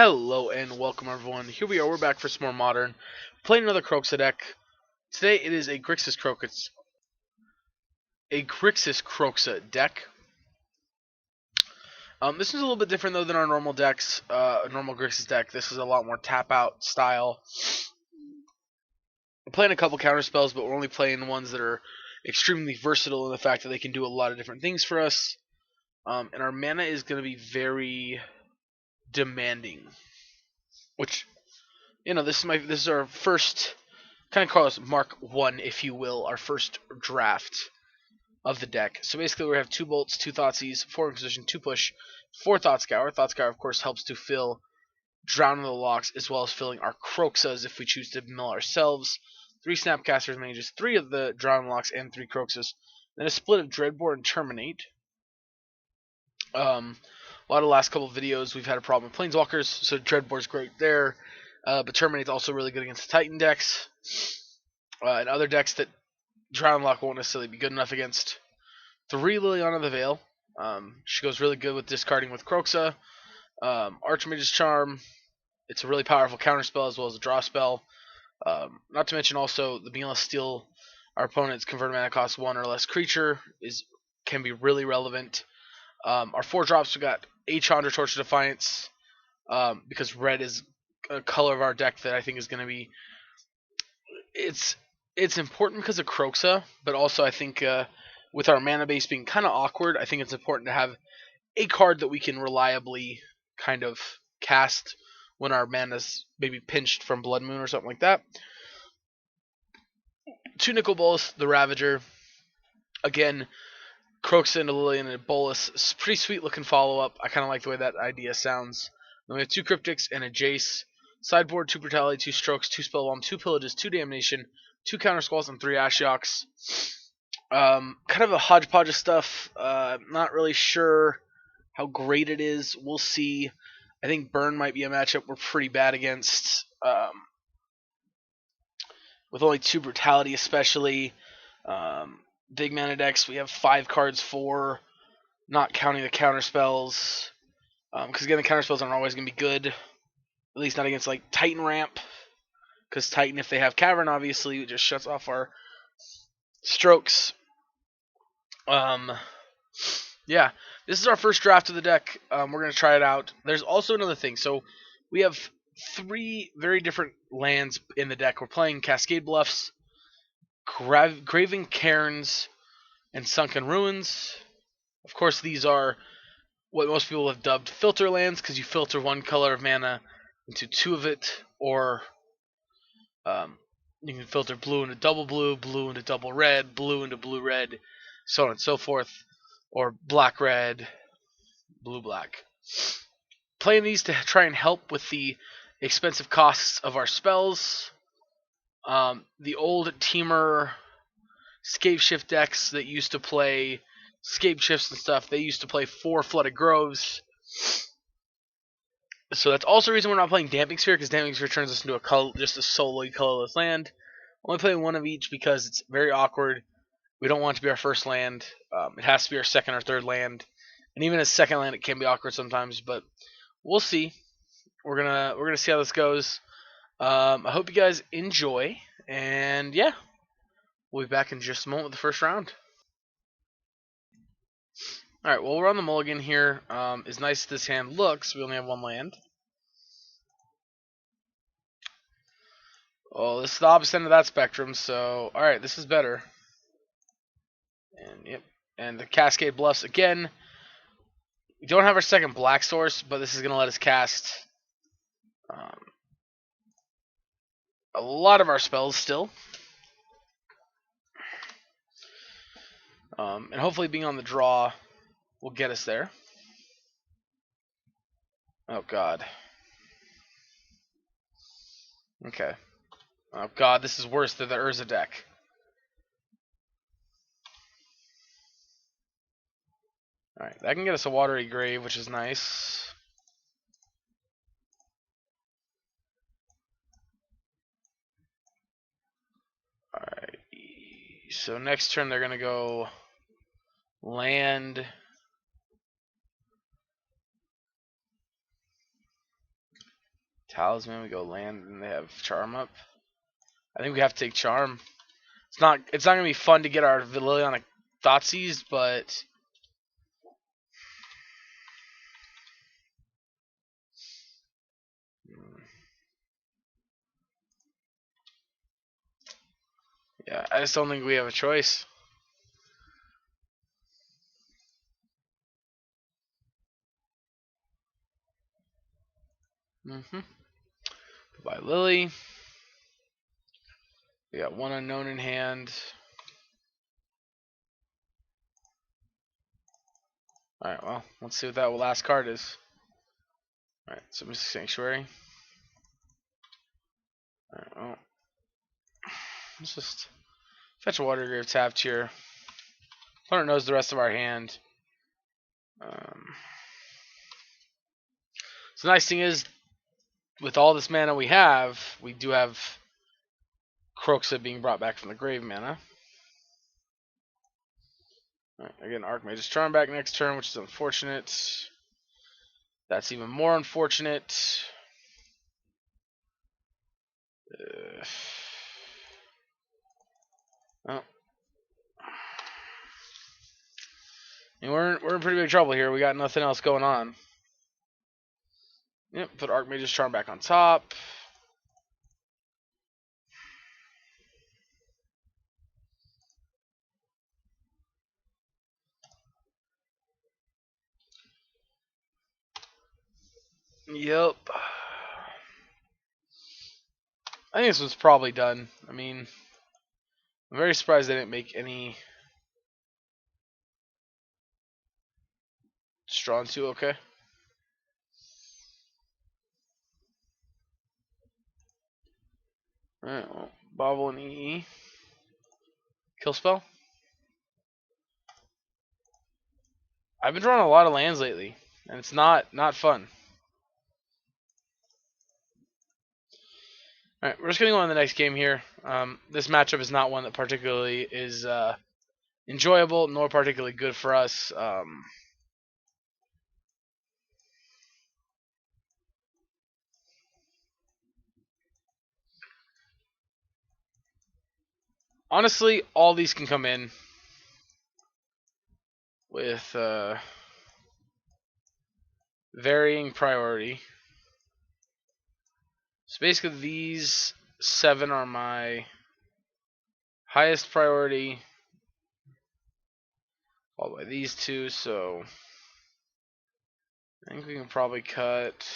Hello and welcome everyone. Here we are, we're back for some more Modern. Playing another Kroxa deck. Today it is a Grixis Kroxa deck. This is a little bit different though than our normal decks, normal Grixis deck. This is a lot more tap out style. We're playing a couple counter spells, but we're only playing the ones that are extremely versatile in the fact that they can do a lot of different things for us. And our mana is going to be very demanding. Which, this is our first, kind of call us Mark 1, if you will, our first draft of the deck. So basically we have 2 Bolts, 2 Thoughtseize, 4 Inquisition, 2 Push, 4 Thought Scour. Thought Scour, of course, helps to fill Drown in the Locks, as well as filling our Kroxas if we choose to mill ourselves. 3 Snapcasters Mages, 3 of the Drown in the Locks, and 3 Kroxas. Then a split of Dreadbore and Terminate. A lot of the last couple of videos we've had a problem with Planeswalkers, so Dreadbore's great there. But Terminate's also really good against Titan decks. And other decks that Drown Lock won't necessarily be good enough against. 3 Liliana the Veil. She goes really good with discarding with Kroxa. Archmage's Charm. It's a really powerful counterspell as well as a draw spell. Not to mention also the being able to steal our opponent's converted mana cost 1 or less creature can be really relevant. Our 4 drops, we got Chandra, Torch of Defiance, because red is a color of our deck that I think is going to be... It's important because of Kroxa, but also I think with our mana base being kind of awkward, I think it's important to have a card that we can reliably kind of cast when our mana's maybe pinched from Blood Moon or something like that. 2 Nicol Bolas, the Ravager. Again, Kroxa and Lilian and Bolas. It's a pretty sweet looking follow-up. I kind of like the way that idea sounds. Then we have 2 Cryptics and a Jace. Sideboard, 2 Brutality, 2 Strokes, 2 Spellbomb, 2 Pillages, 2 Damnation, 2 Counter Squalls, and 3 Ashioks. Kind of a hodgepodge of stuff. Not really sure how great it is. We'll see. I think Burn might be a matchup we're pretty bad against. With only 2 Brutality especially. Big mana decks, we have 5 cards for, not counting the counter spells. Because again, the counter spells aren't always going to be good. At least not against like Titan Ramp. Because Titan, if they have Cavern, obviously, it just shuts off our strokes. Yeah, this is our first draft of the deck. We're going to try it out. There's also another thing. So we have 3 very different lands in the deck. We're playing Cascade Bluffs, Graven Cairns, and Sunken Ruins. Of course, these are what most people have dubbed filter lands, because you filter 1 color of mana into 2 of it, or you can filter blue into double blue, blue into double red, blue into blue red, so on and so forth, or black red, blue black. Playing these to try and help with the expensive costs of our spells. The old Teamer Scape Shift decks that used to play Scape Shifts and stuff, they used to play 4 Flooded Groves. So that's also the reason we're not playing Damping Sphere, because Damping Sphere turns us into just a solely colorless land. Only playing 1 of each because it's very awkward. We don't want it to be our first land. It has to be our second or third land. And even as second land, it can be awkward sometimes, but we'll see. We're gonna see how this goes. I hope you guys enjoy, and yeah, we'll be back in just a moment with the first round. Alright, well, we're on the mulligan here. As nice as this hand looks, we only have 1 land. Oh, this is the opposite end of that spectrum, so alright, this is better. And yep, and the Cascade Bluffs again. We don't have our second black source, but this is going to let us cast a lot of our spells still. And hopefully being on the draw will get us there. Oh, God. Okay. Oh, God, this is worse than the Urza deck. Alright, that can get us a Watery Grave, which is nice. Alright, so next turn they're going to go land. Talisman, we go land, and they have Charm up. I think we have to take Charm. It's not gonna be fun to get our Liliana Thoughtseize, but yeah, I just don't think we have a choice. By Lily. We got one unknown in hand. Alright, well, let's see what that last card is. Alright, so Mystic Sanctuary. Alright, well. Let's just fetch a Water Grave tapped here. Opponent knows the rest of our hand. So the nice thing is, with all this mana we do have Kroxa being brought back from the grave mana. Alright, again, Archmage's Charm back next turn, which is unfortunate. That's even more unfortunate. Well, and we're in pretty big trouble here. We got nothing else going on. Yep, put Archmage's Charm back on top. Yep. I think this was probably done. I mean, I'm very surprised they didn't make any Strong 2 okay. Alright, well, Bobble and EE. Kill spell. I've been drawing a lot of lands lately, and it's not fun. Alright, we're just going to go on to the next game here. This matchup is not one that particularly is enjoyable, nor particularly good for us. Honestly, all these can come in with varying priority. So basically, these 7 are my highest priority, followed by these 2. So I think we can probably cut.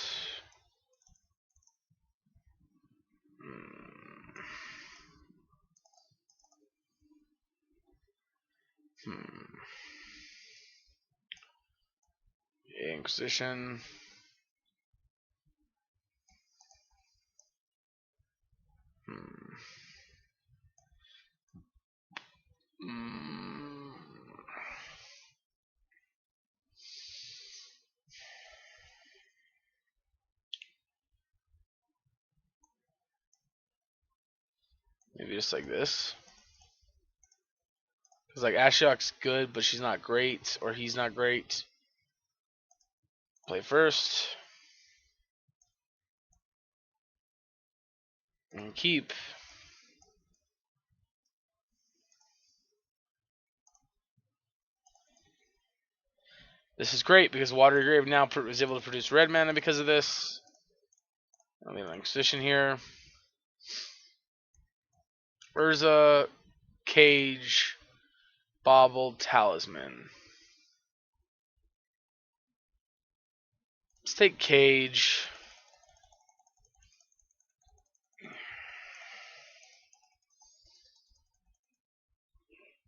Inquisition. Maybe just like this. Because like Ashiok's good, but she's not great, or he's not great. Play first. And keep. This is great because Watery Grave now is able to produce red mana because of this. I'll leave an Inquisition here. Urza, Cage, Bobble, Talisman. Let's take Cage.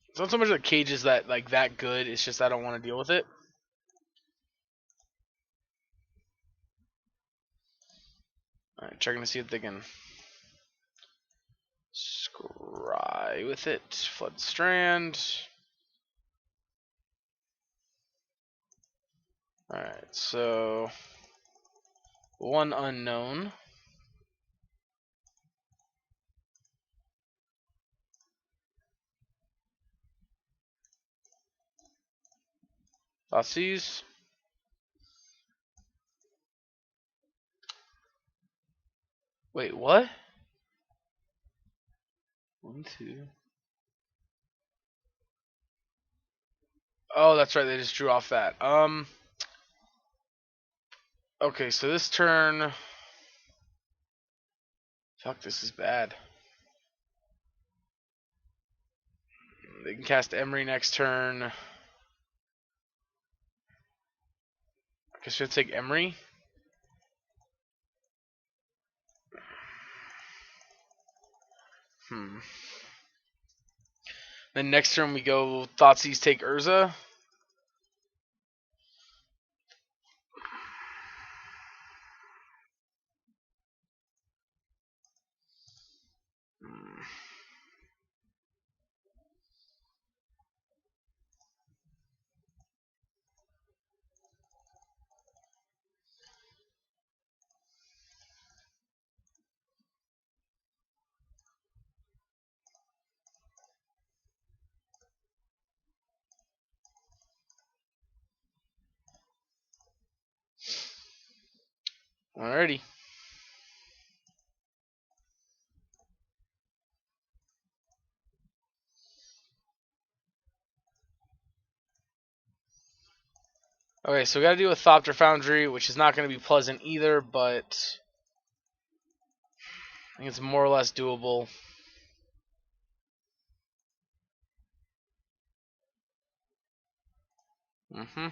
It's not so much that Cage is that good. It's just I don't want to deal with it. All right, checking to see if they can scry with it. Flood Strand. All right, so one unknown. Thoughtseize. Wait, what? 1, 2. Oh, that's right. They just drew off that. Okay, so this turn. Fuck, this is bad. They can cast Emery next turn. I guess we'll take Emery. Then next turn we go Thoughtseize, take Urza. Alrighty. Okay, so we gotta deal with Thopter Foundry, which is not gonna be pleasant either, but I think it's more or less doable. Mm-hmm.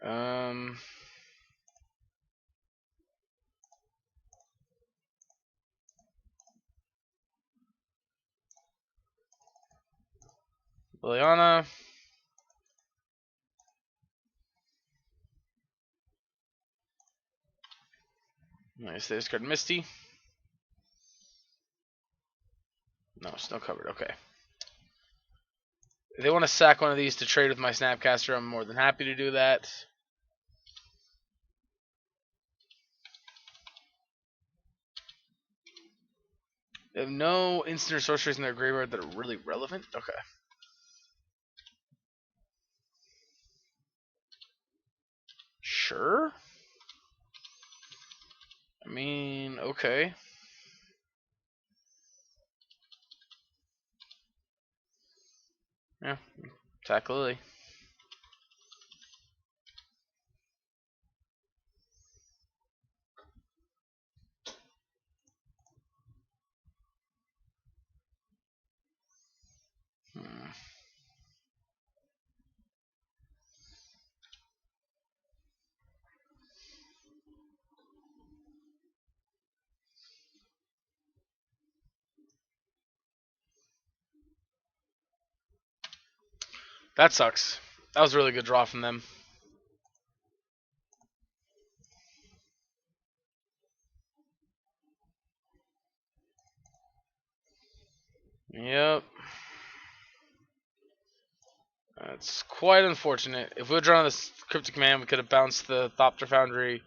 Um. Liliana. Nice, they discard Misty. No, still covered. Okay. If they want to sack one of these to trade with my Snapcaster, I'm more than happy to do that. They have no instant or sorceries in their graveyard that are really relevant. Okay. Sure. I mean, okay. Yeah. Attack Lily. That sucks. That was a really good draw from them. Yep. That's quite unfortunate. If we had drawn this Cryptic Man, we could have bounced the Thopter Foundry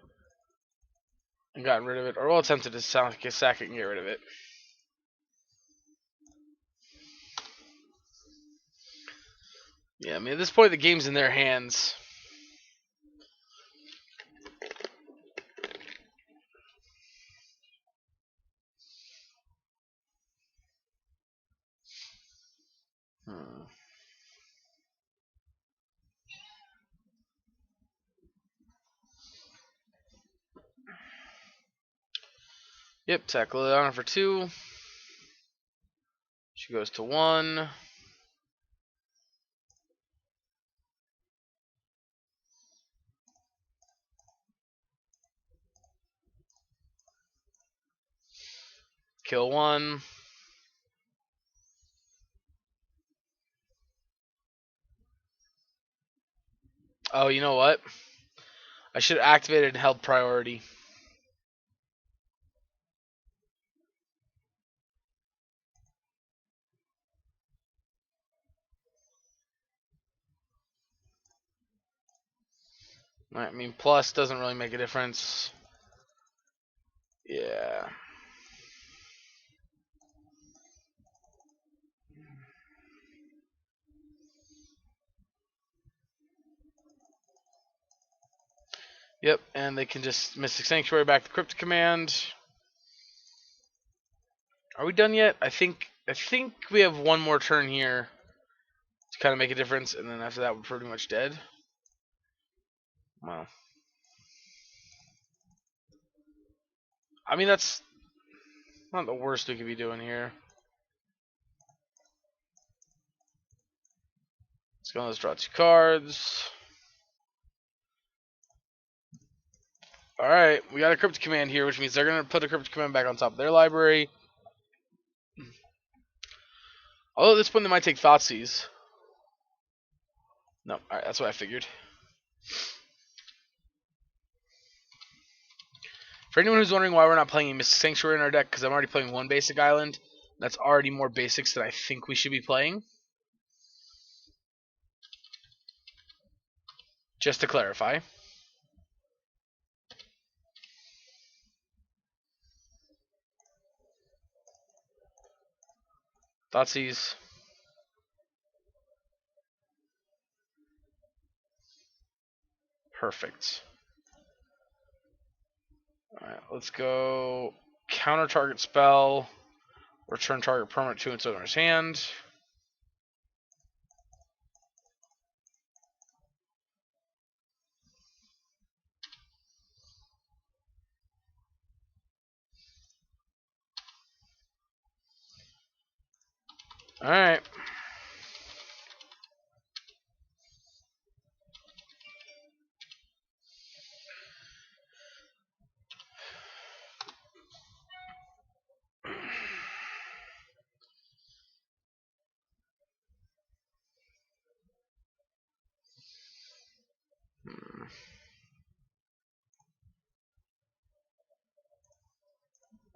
and gotten rid of it. Or we'll attempt to sack it and get rid of it. Yeah, I mean, at this point, the game's in their hands. Yep, tackle Liliana for 2. She goes to 1. Kill 1. Oh, you know what? I should have activated and held priority. I mean, plus doesn't really make a difference. Yeah. Yep, and they can just Mystic Sanctuary back to Cryptic Command. Are we done yet? I think we have one more turn here to kind of make a difference, and then after that we're pretty much dead. Wow. I mean, that's not the worst we could be doing here. Let's go. Let's draw 2 cards. Alright, we got a Cryptic Command here, which means they're going to put a Cryptic Command back on top of their library. Although at this point they might take Thoughtseize. No, alright, that's what I figured. For anyone who's wondering why we're not playing a Mystic Sanctuary in our deck, because I'm already playing 1 basic island, that's already more basics than I think we should be playing. Just to clarify. Thoughtseize. Perfect. Alright, let's go counter target spell, return target permanent to its owner's hand. Alright.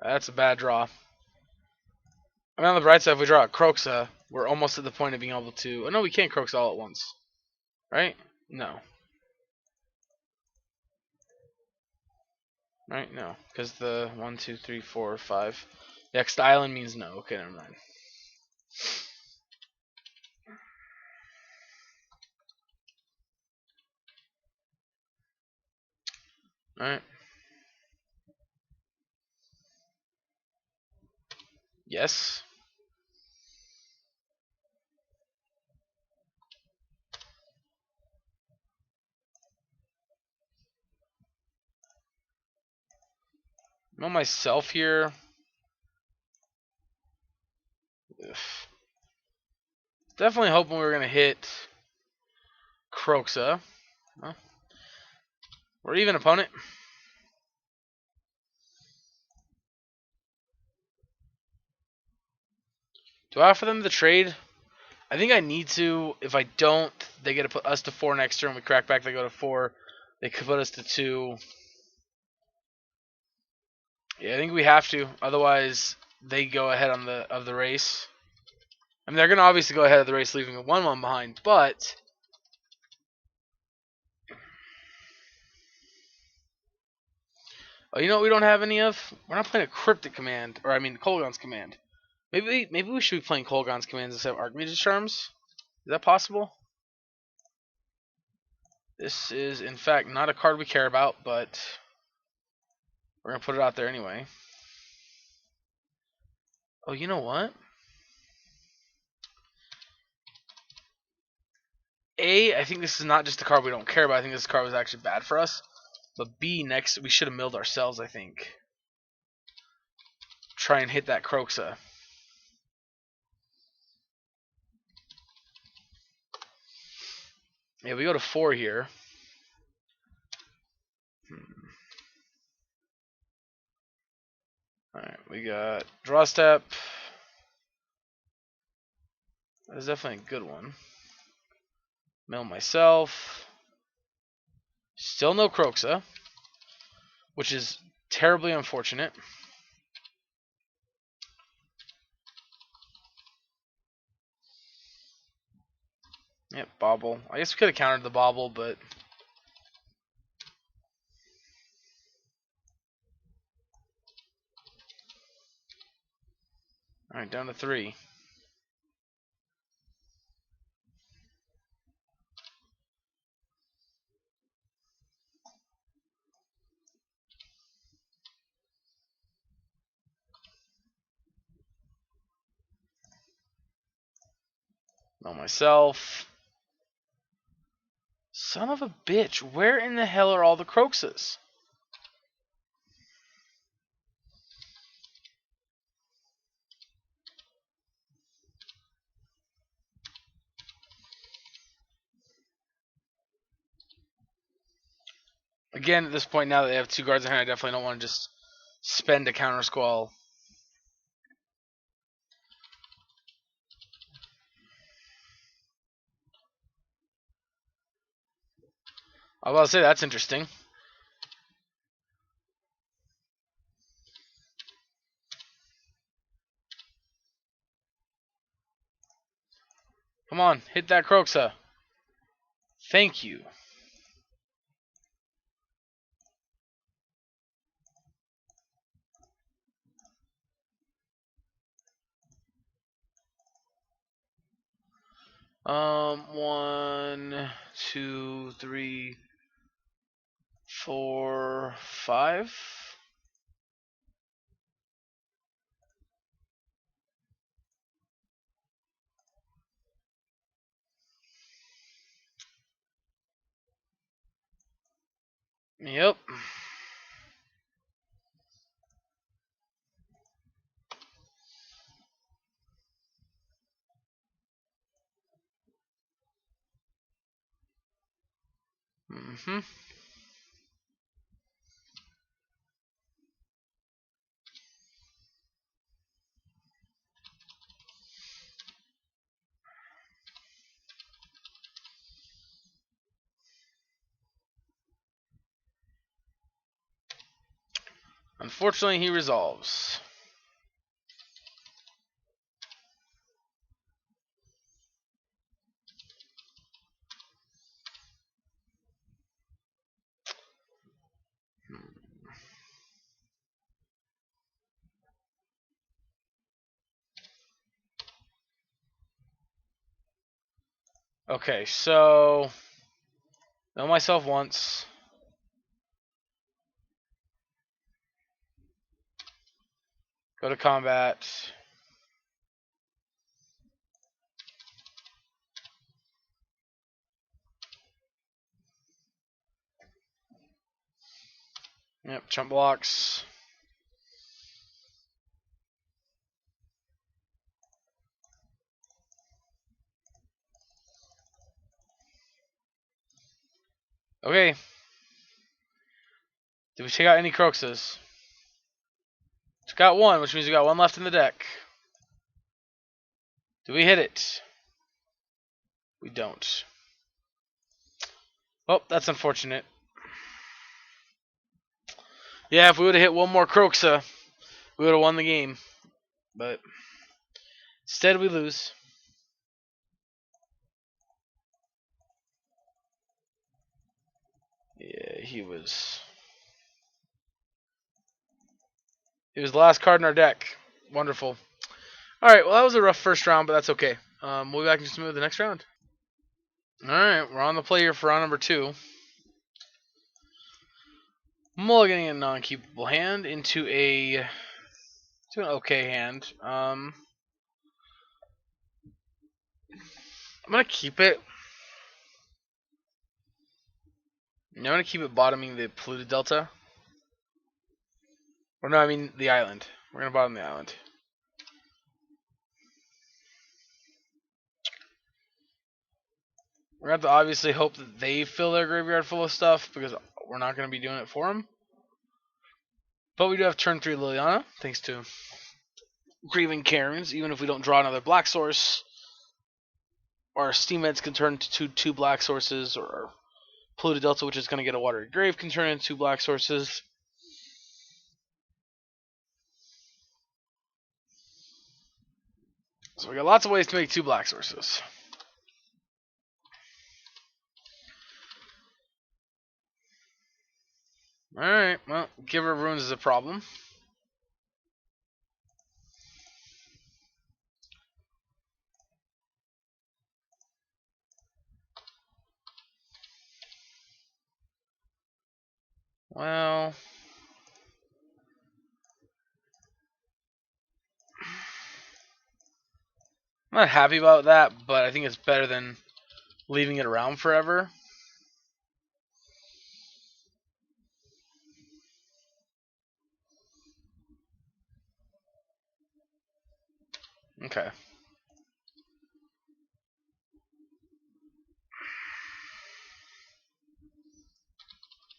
That's a bad draw. I mean, on the bright side, if we draw a Kroxa, we're almost at the point of being able to... Oh, no, we can't Kroxa all at once. Right? No. Right? No. Because the 1, 2, 3, 4, 5... Next island means no. Okay, never mind. Alright. Yes. I'm on myself here. Ugh. Definitely hoping we were going to hit Kroxa. Well, we're even, opponent. Do I offer them the trade? I think I need to. If I don't, they get to put us to 4 next turn. We crack back, they go to 4. They could put us to 2. Yeah, I think we have to. Otherwise, they go ahead on the race. I mean, they're going to obviously go ahead of the race, leaving a 1-1 behind, but... Oh, you know what we don't have any of? We're not playing a Cryptic Command. Or, I mean, Kolaghan's Command. Maybe we should be playing Kolaghan's Commands instead of Archmage's Charms. Is that possible? This is, in fact, not a card we care about, but we're going to put it out there anyway. Oh, you know what? A, I think this is not just a card we don't care about. I think this card was actually bad for us. But B, next, we should have milled ourselves, I think. Try and hit that Kroxa. Yeah, we go to 4 here. Alright, we got draw step. That is definitely a good one. Mill myself. Still no Kroxa, which is terribly unfortunate. Yep, bobble. I guess we could have countered the bobble, but... Alright, down to 3. Know myself. Son of a bitch, where in the hell are all the Kroxas? Again, at this point, now that they have 2 guards in hand, I definitely don't want to just spend a counter squall. I was about to say, that's interesting. Come on, hit that Kroxa. Thank you. One, two, three, 4, 5. Yep. Mm-hmm. Unfortunately, he resolves. Okay, so know myself once. Go to combat. Yep, chump blocks. Okay. Did we take out any Kroxas? Took out 1, which means we got 1 left in the deck. Do we hit it? We don't. Oh, that's unfortunate. Yeah, if we would have hit 1 more Kroxa, we would have won the game. But instead, we lose. Yeah, he was the last card in our deck. Wonderful. Alright, well, that was a rough first round, but that's okay. We'll be back in just a minute with the next round. Alright, we're on the play here for round number 2. Mulliganing a non-keepable hand into an okay hand. I'm gonna keep it. I'm gonna keep it bottoming the polluted delta. Or no, I mean the island. We're gonna bottom the island. We're gonna have to obviously hope that they fill their graveyard full of stuff because we're not gonna be doing it for them. But we do have turn 3 Liliana, thanks to Grieving Karens. Even if we don't draw another black source, our Steam Heads can turn to 2 black sources, or Polluted Delta, which is going to get a Watery Grave, can turn into 2 black sources. So we got lots of ways to make 2 black sources. Alright, well, Giver of Runes is a problem. Well, I'm not happy about that, but I think it's better than leaving it around forever. Okay.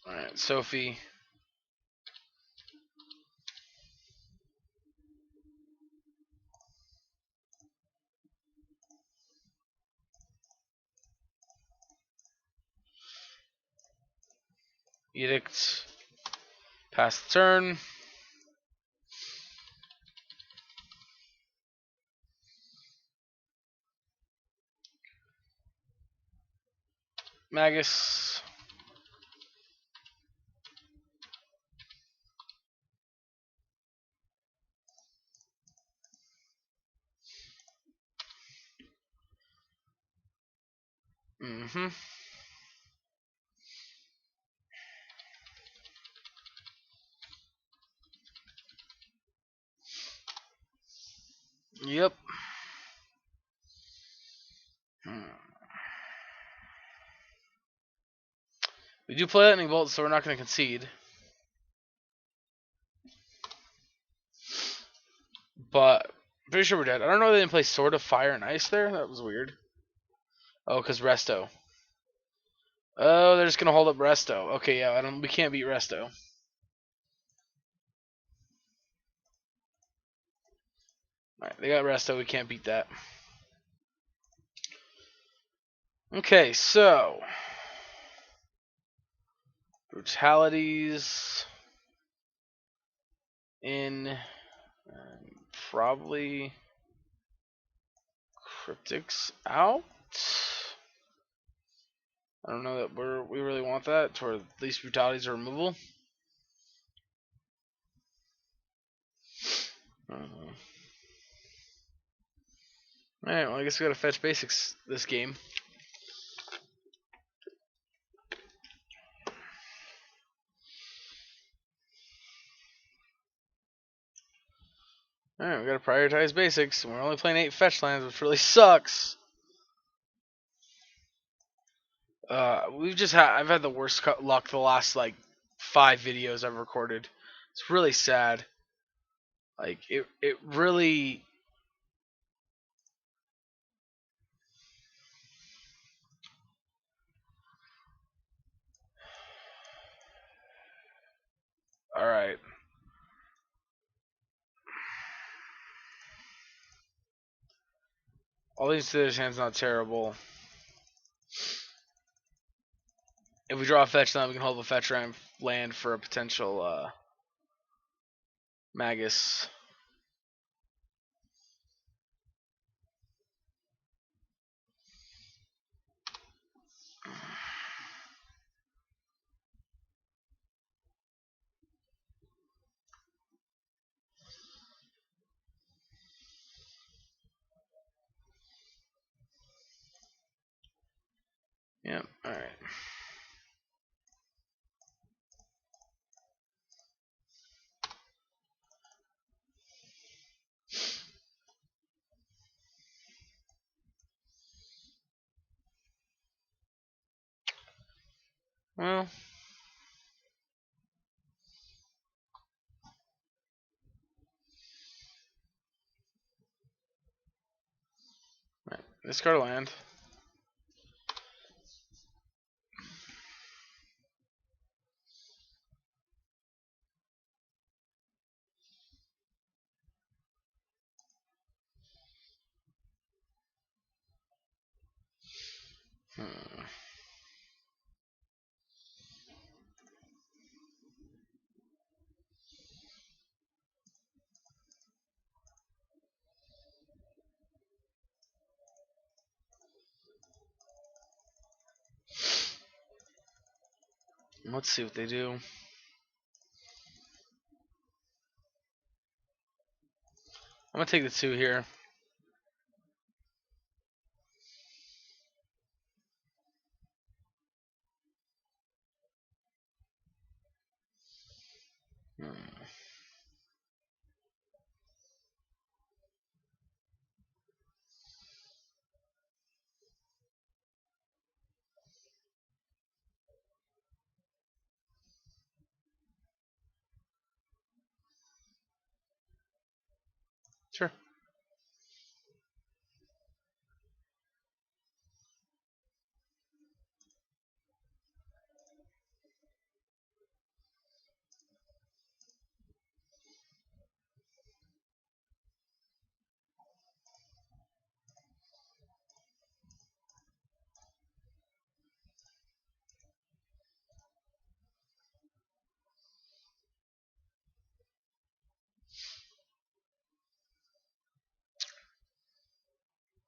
Alright, Sophie. Edict. Pass the turn. Magus. Mm-hmm. Yep. We do play Lightning Bolt, so we're not going to concede. But I'm pretty sure we're dead. I don't know why they didn't play Sword of Fire and Ice there. That was weird. Oh, because Resto. Oh, they're just going to hold up Resto. Okay, yeah, we can't beat Resto. Alright, they got Resto. We can't beat that. Okay, so brutalities in probably cryptics out. I don't know that we really want that, to at least brutalities are removal. Alright, well I guess we gotta fetch basics this game. Alright, we gotta prioritize basics. We're only playing 8 fetch lands, which really sucks. I've had the worst luck the last like 5 videos I've recorded. It's really sad. Like it really. All right. All these to his hand's not terrible. If we draw a fetch land, we can hold a fetch land for a potential Magus. Yep. All right. Well. Right. Discard a land. Let's see what they do. I'm gonna take the 2 here. Sure.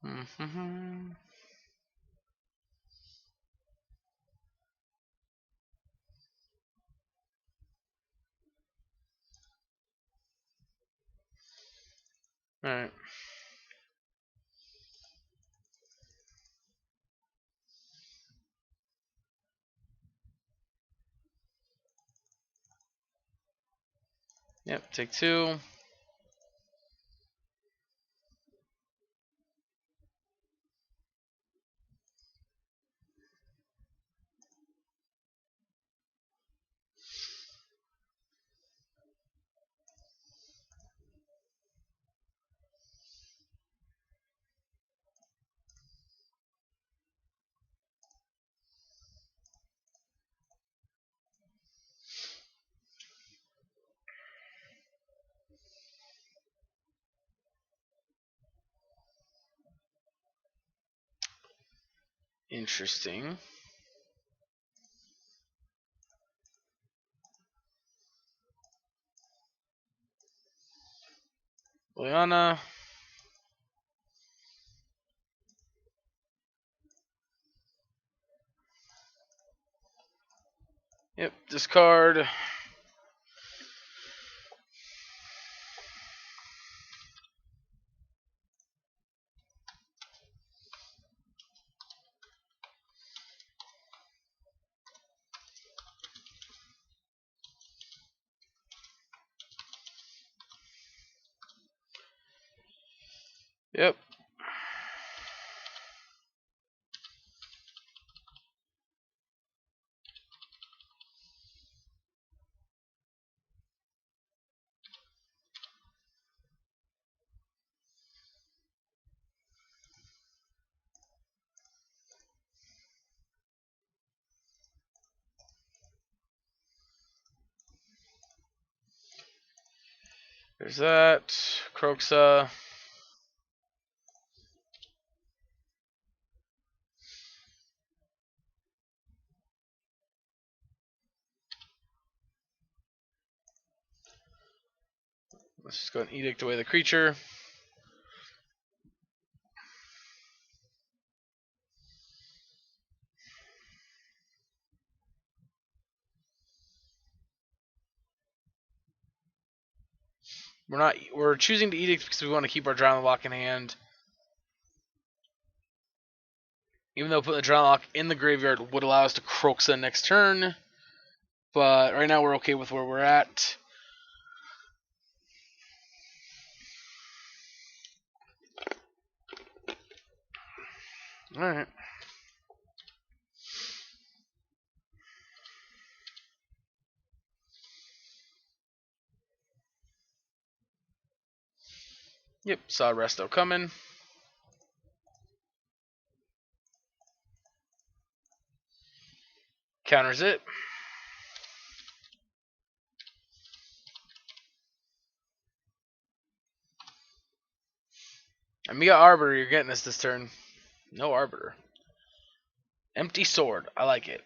Mm-hmm. All right. Yep. Take 2. Interesting. Liana. Yep. Discard. Yep. There's that. Kroxa. Let's just go and edict away the creature. We're choosing to edict because we want to keep our Drown Lock in hand. Even though putting the Drown Lock in the graveyard would allow us to Kroxa next turn. But right now we're okay with where we're at. Alright. Yep, saw Resto coming. Counters it. Amiga Arbiter, you're getting this turn. No Arbiter. Empty Sword. I like it.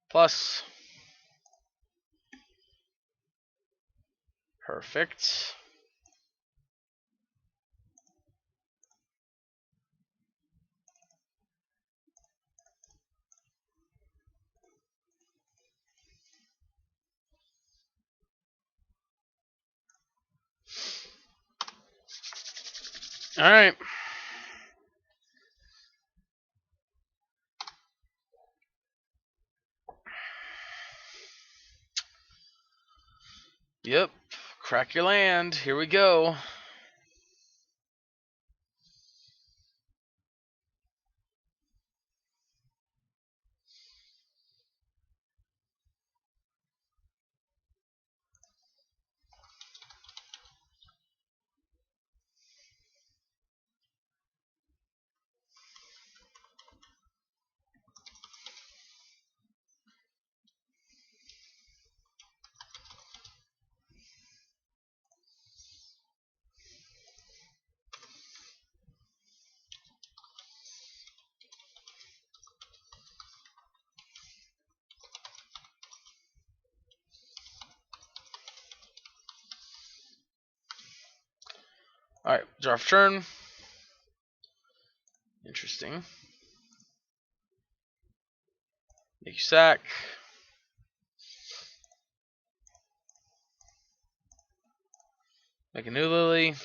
Plus. Perfect. Alright. Yep. Crack your land. Here we go. Alright, draw for turn. Interesting. Make you sack. Make a new Lily.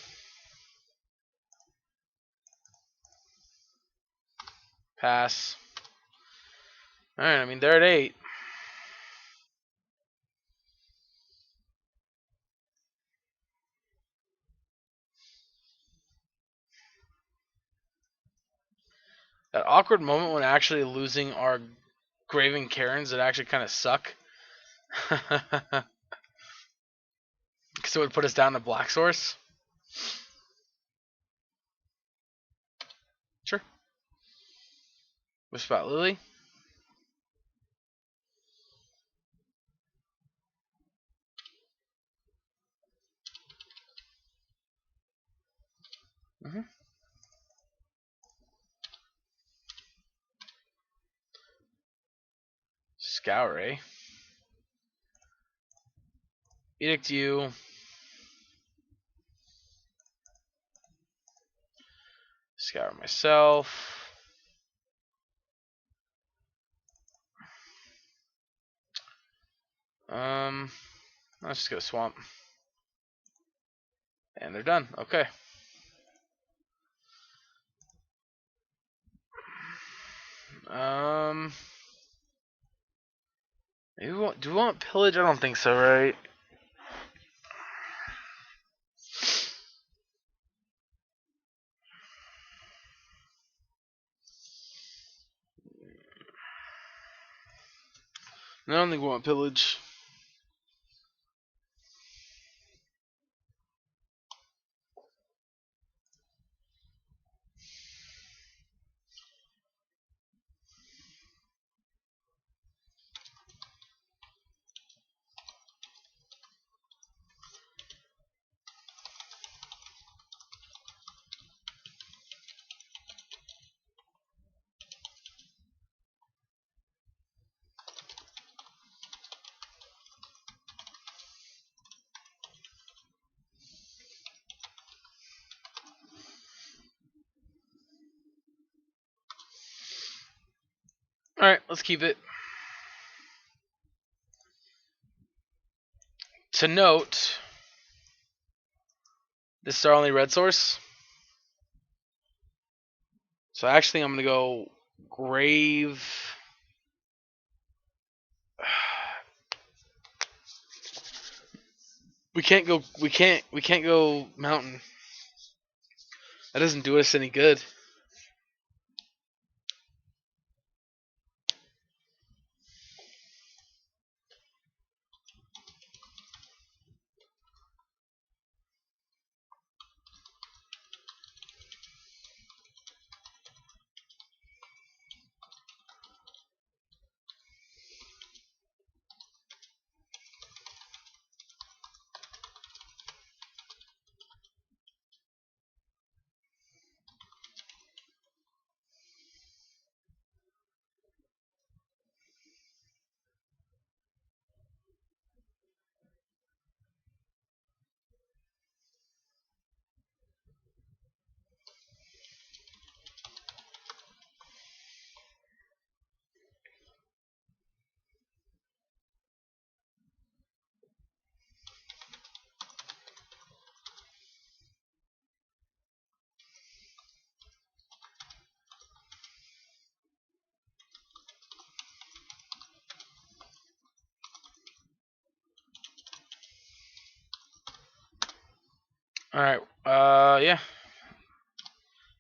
Pass. Alright, I mean, they're at 8. That awkward moment when actually losing our Graven Karens that actually kind of suck. Because it would put us down to Black Source. Sure. Which spot, Lily? Mm-hmm. Scour, eh? Edict you. Scour myself. Let's just go swamp. And they're done. Okay. Maybe do we want pillage? I don't think so, right? I don't think we want pillage. Alright, let's keep it. To note, this is our only red source. So actually I'm gonna go Grave. We can't go Mountain. That doesn't do us any good. Alright, yeah.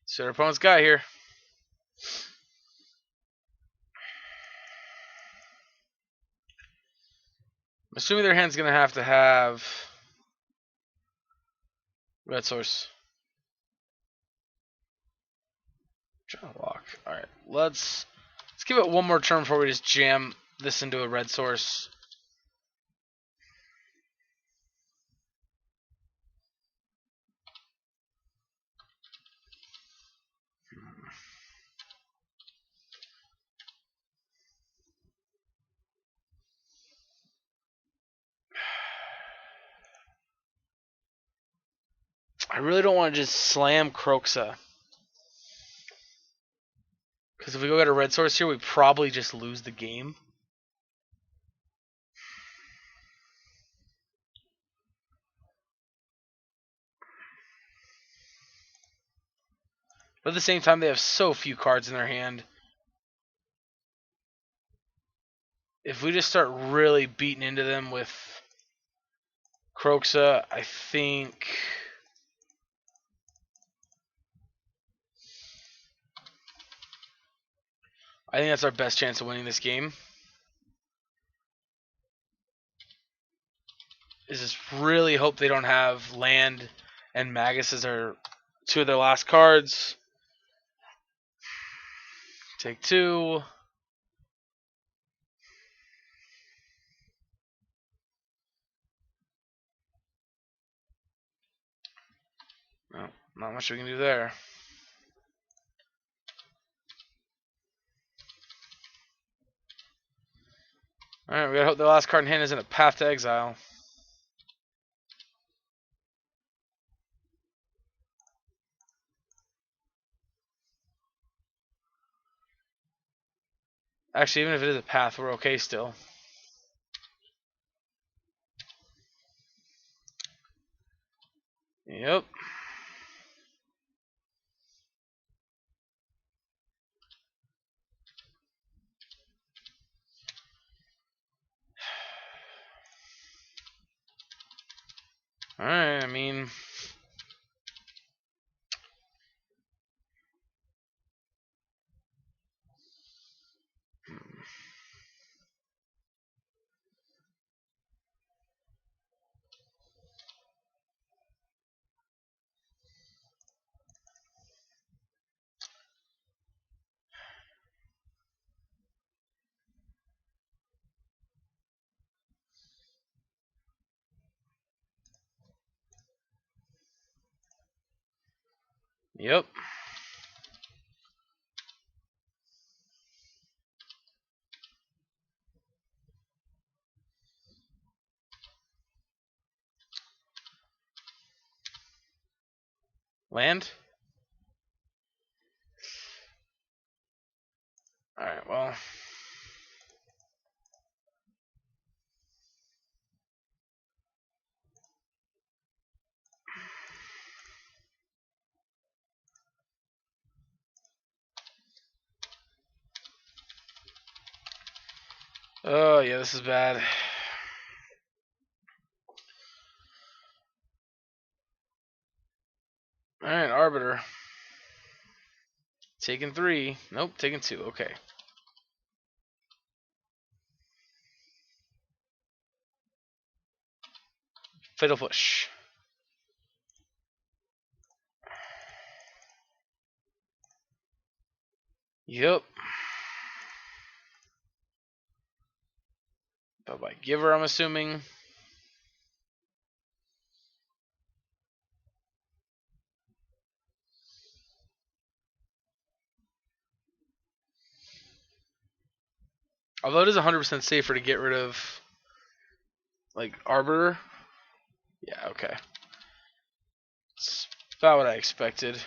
See what our opponent's got here. I'm assuming their hand's gonna have to have red source. Draw walk. Alright, let's give it one more turn before we just jam this into a red source. I really don't want to just slam Kroxa. Because if we go get a red source here, we probably just lose the game. But at the same time, they have so few cards in their hand. If we just start really beating into them with Kroxa, I think that's our best chance of winning this game. Is just really hope they don't have land and Magus as our two of their last cards. Take two. No, not much we can do there. Alright, we gotta hope the last card in hand isn't a Path to Exile. Actually, even if it is a Path, we're okay still. Yep. Alright, I mean... Yep. Land? Alright, well... Oh, yeah, this is bad. Alright, Arbiter. Taking 3. Nope, taking 2. Okay. Fatal Push. Yep. Bye-bye Giver, I'm assuming. Although it is 100% safer to get rid of, like, Arbiter. Yeah, okay. It's about what I expected.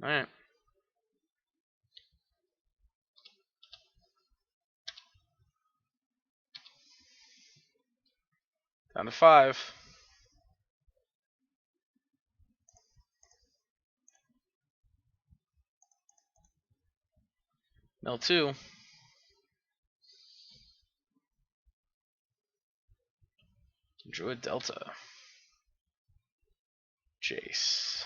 Alright. Down to 5. Mill 2. Druid Delta. Jace.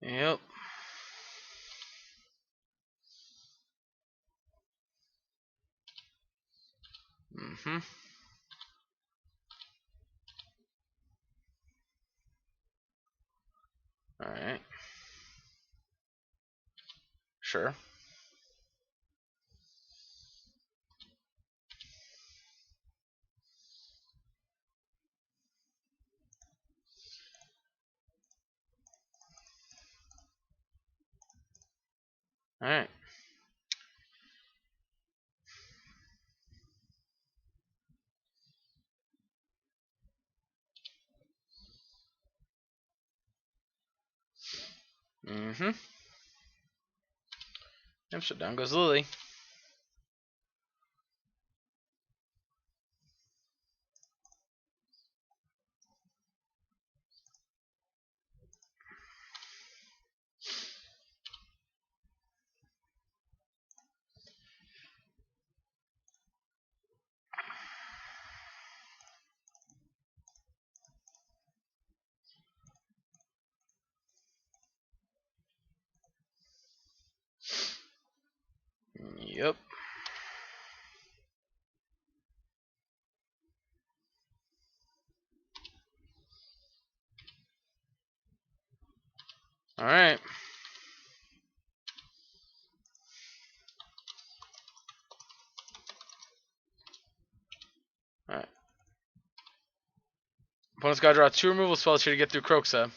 Yep. Mm-hmm. Alright. Sure. Alright. Mm-hmm. Yep, so down goes Lily. Yep. Alright. Alright. Opponent's gotta draw 2 removal spells here to get through Kroxa.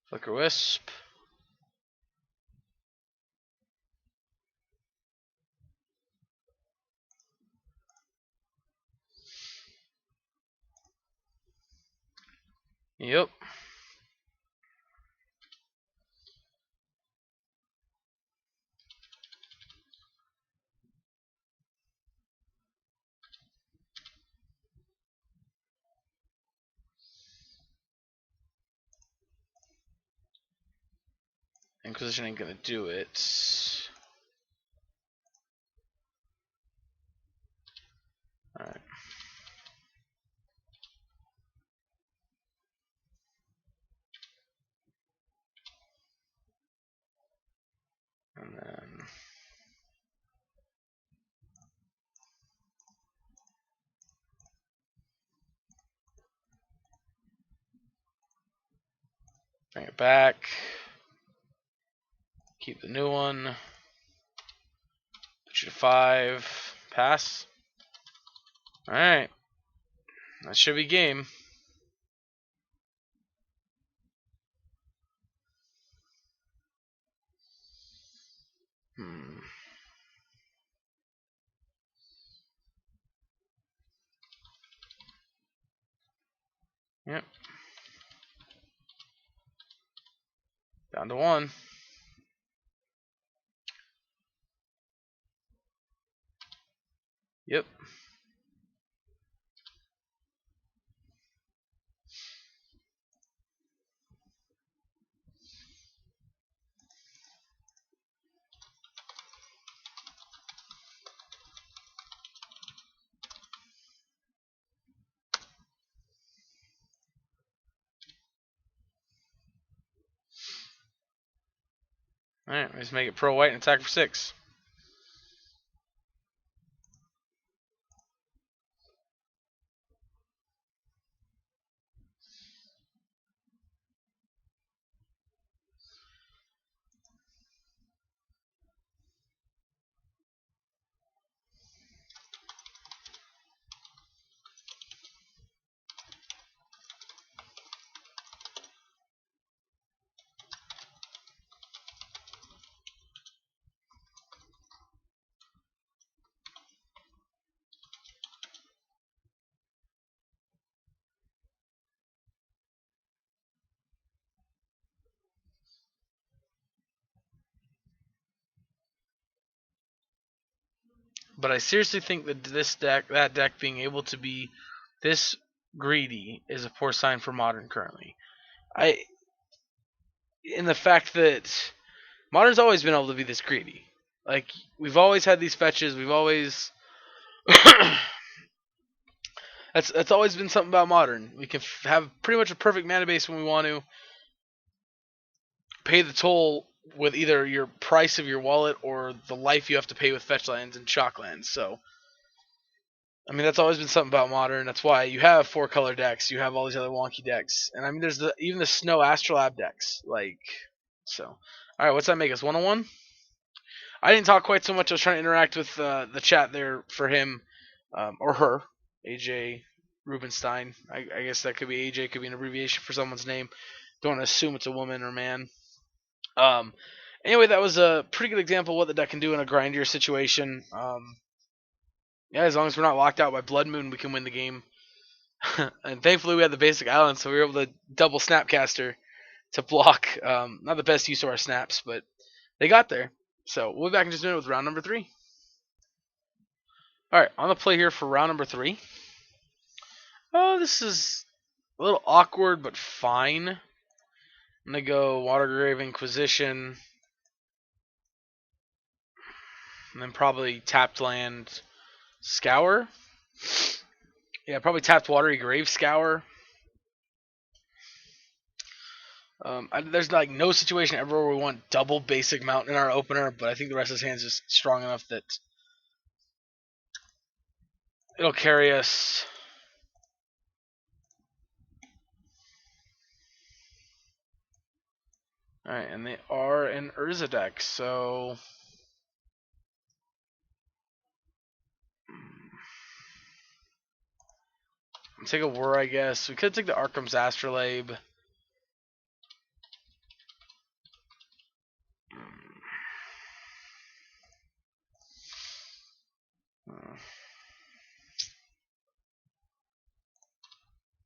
Flicker Wisp. Yep. Inquisition ain't gonna do it. Alright. And then bring it back. Keep the new one. Put you to 5. Pass. Alright. That should be game. Yep. Down to 1. Yep. Alright, let's make it pro white and attack for 6. But I seriously think that that deck being able to be this greedy is a poor sign for Modern currently. In the fact that Modern's always been able to be this greedy. Like, we've always had these fetches. We've always that's always been something about Modern. We can have pretty much a perfect mana base when we want to. Pay the toll with either your price of your wallet or the life you have to pay with fetch lands and shock lands. So, I mean, that's always been something about Modern. That's why you have 4-color decks. You have all these other wonky decks. And I mean, there's even the Snow Astrolabe decks. Like, so. All right, what's that make us? 101? I didn't talk quite so much. I was trying to interact with the chat there for him or her, AJ Rubenstein. I guess that could be AJ, could be an abbreviation for someone's name. Don't want to assume it's a woman or man. Um, anyway, that was a pretty good example of what the deck can do in a grindier situation. Yeah, as long as we're not locked out by Blood Moon, we can win the game. And thankfully, we had the basic island, so we were able to double Snapcaster to block. Not the best use of our snaps, but they got there. So we'll be back in just a minute with round number 3. All right, on the play here for round number 3. Oh, this is a little awkward, but fine. I'm gonna go Watergrave Inquisition, and then probably tapped land Scour. Yeah, probably tapped Watery Grave Scour. There's like no situation ever where we want double basic mountain in our opener, but I think the rest of his hand's just strong enough that it'll carry us. Alright, and they are an Urza deck, so take a Whir, I guess. We could take the Arkham's Astrolabe.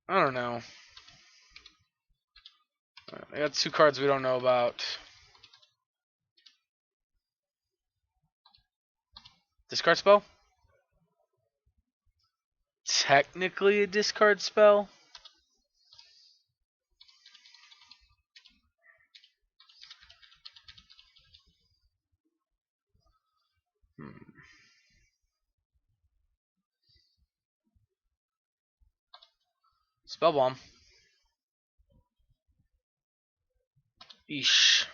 I don't know. I got 2 cards we don't know about. Discard spell? Technically a discard spell. Spell Bomb. Eesh.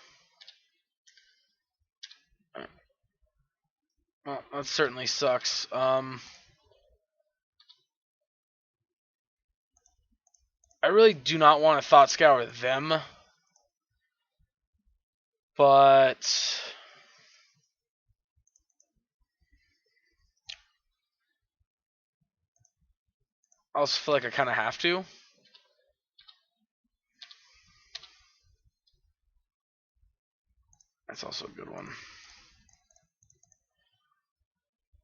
Well, that certainly sucks. I really do not want to Thought Scour them, but I also feel like I kind of have to. That's also a good one.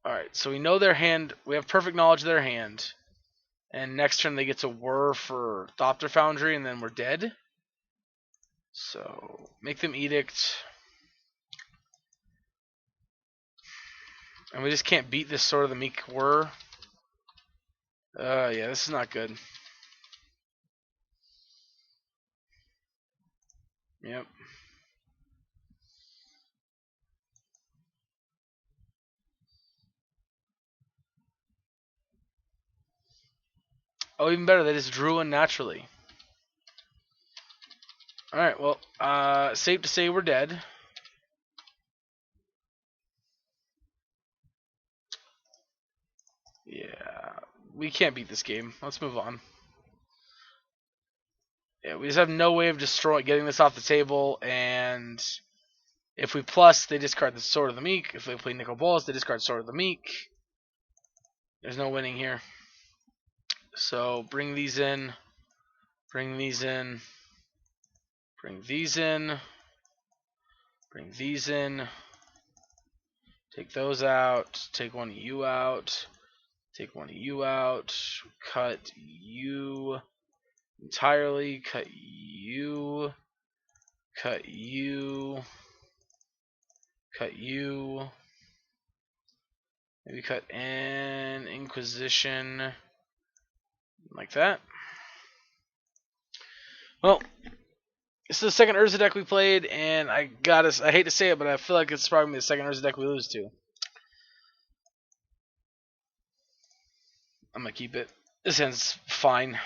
Alright, so we know their hand. We have perfect knowledge of their hand. And next turn they get to Whir for Thopter Foundry, and then we're dead. So, make them Edict. And we just can't beat this Sword of the Meek Whir. Yeah, this is not good. Yep. Oh, even better, they just drew in naturally. Alright, well, safe to say we're dead. Yeah, we can't beat this game. Let's move on. Yeah, we just have no way of getting this off the table, and if we plus, they discard the Sword of the Meek. If they play Nicol Bolas, they discard Sword of the Meek. There's no winning here. So bring these in. Bring these in. Bring these in. Bring these in. Take those out. Take one of you out. Take one of you out. Cut you entirely. Cut you. Cut you. Cut you. Maybe cut an Inquisition like that. Well, this is the second Urza deck we played, and I hate to say it, but I feel like it's probably the second Urza deck we lose to. I'm gonna keep it. This hand's fine.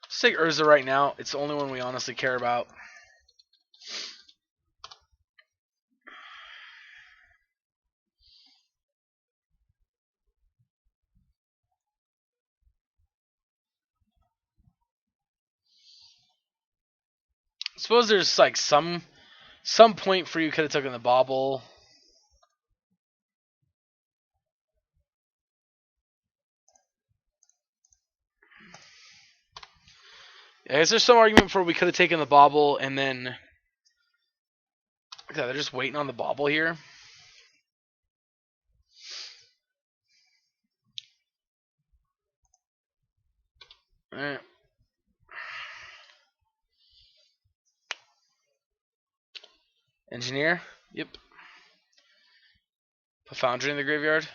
Let's take Urza right now. It's the only one we honestly care about. I suppose there's like some point for you could have taken the Bauble. I guess there's some argument for we could have taken the Bauble and then. Yeah, they're just waiting on the Bauble here. Alright. Engineer? Yep. Put Foundry in the graveyard?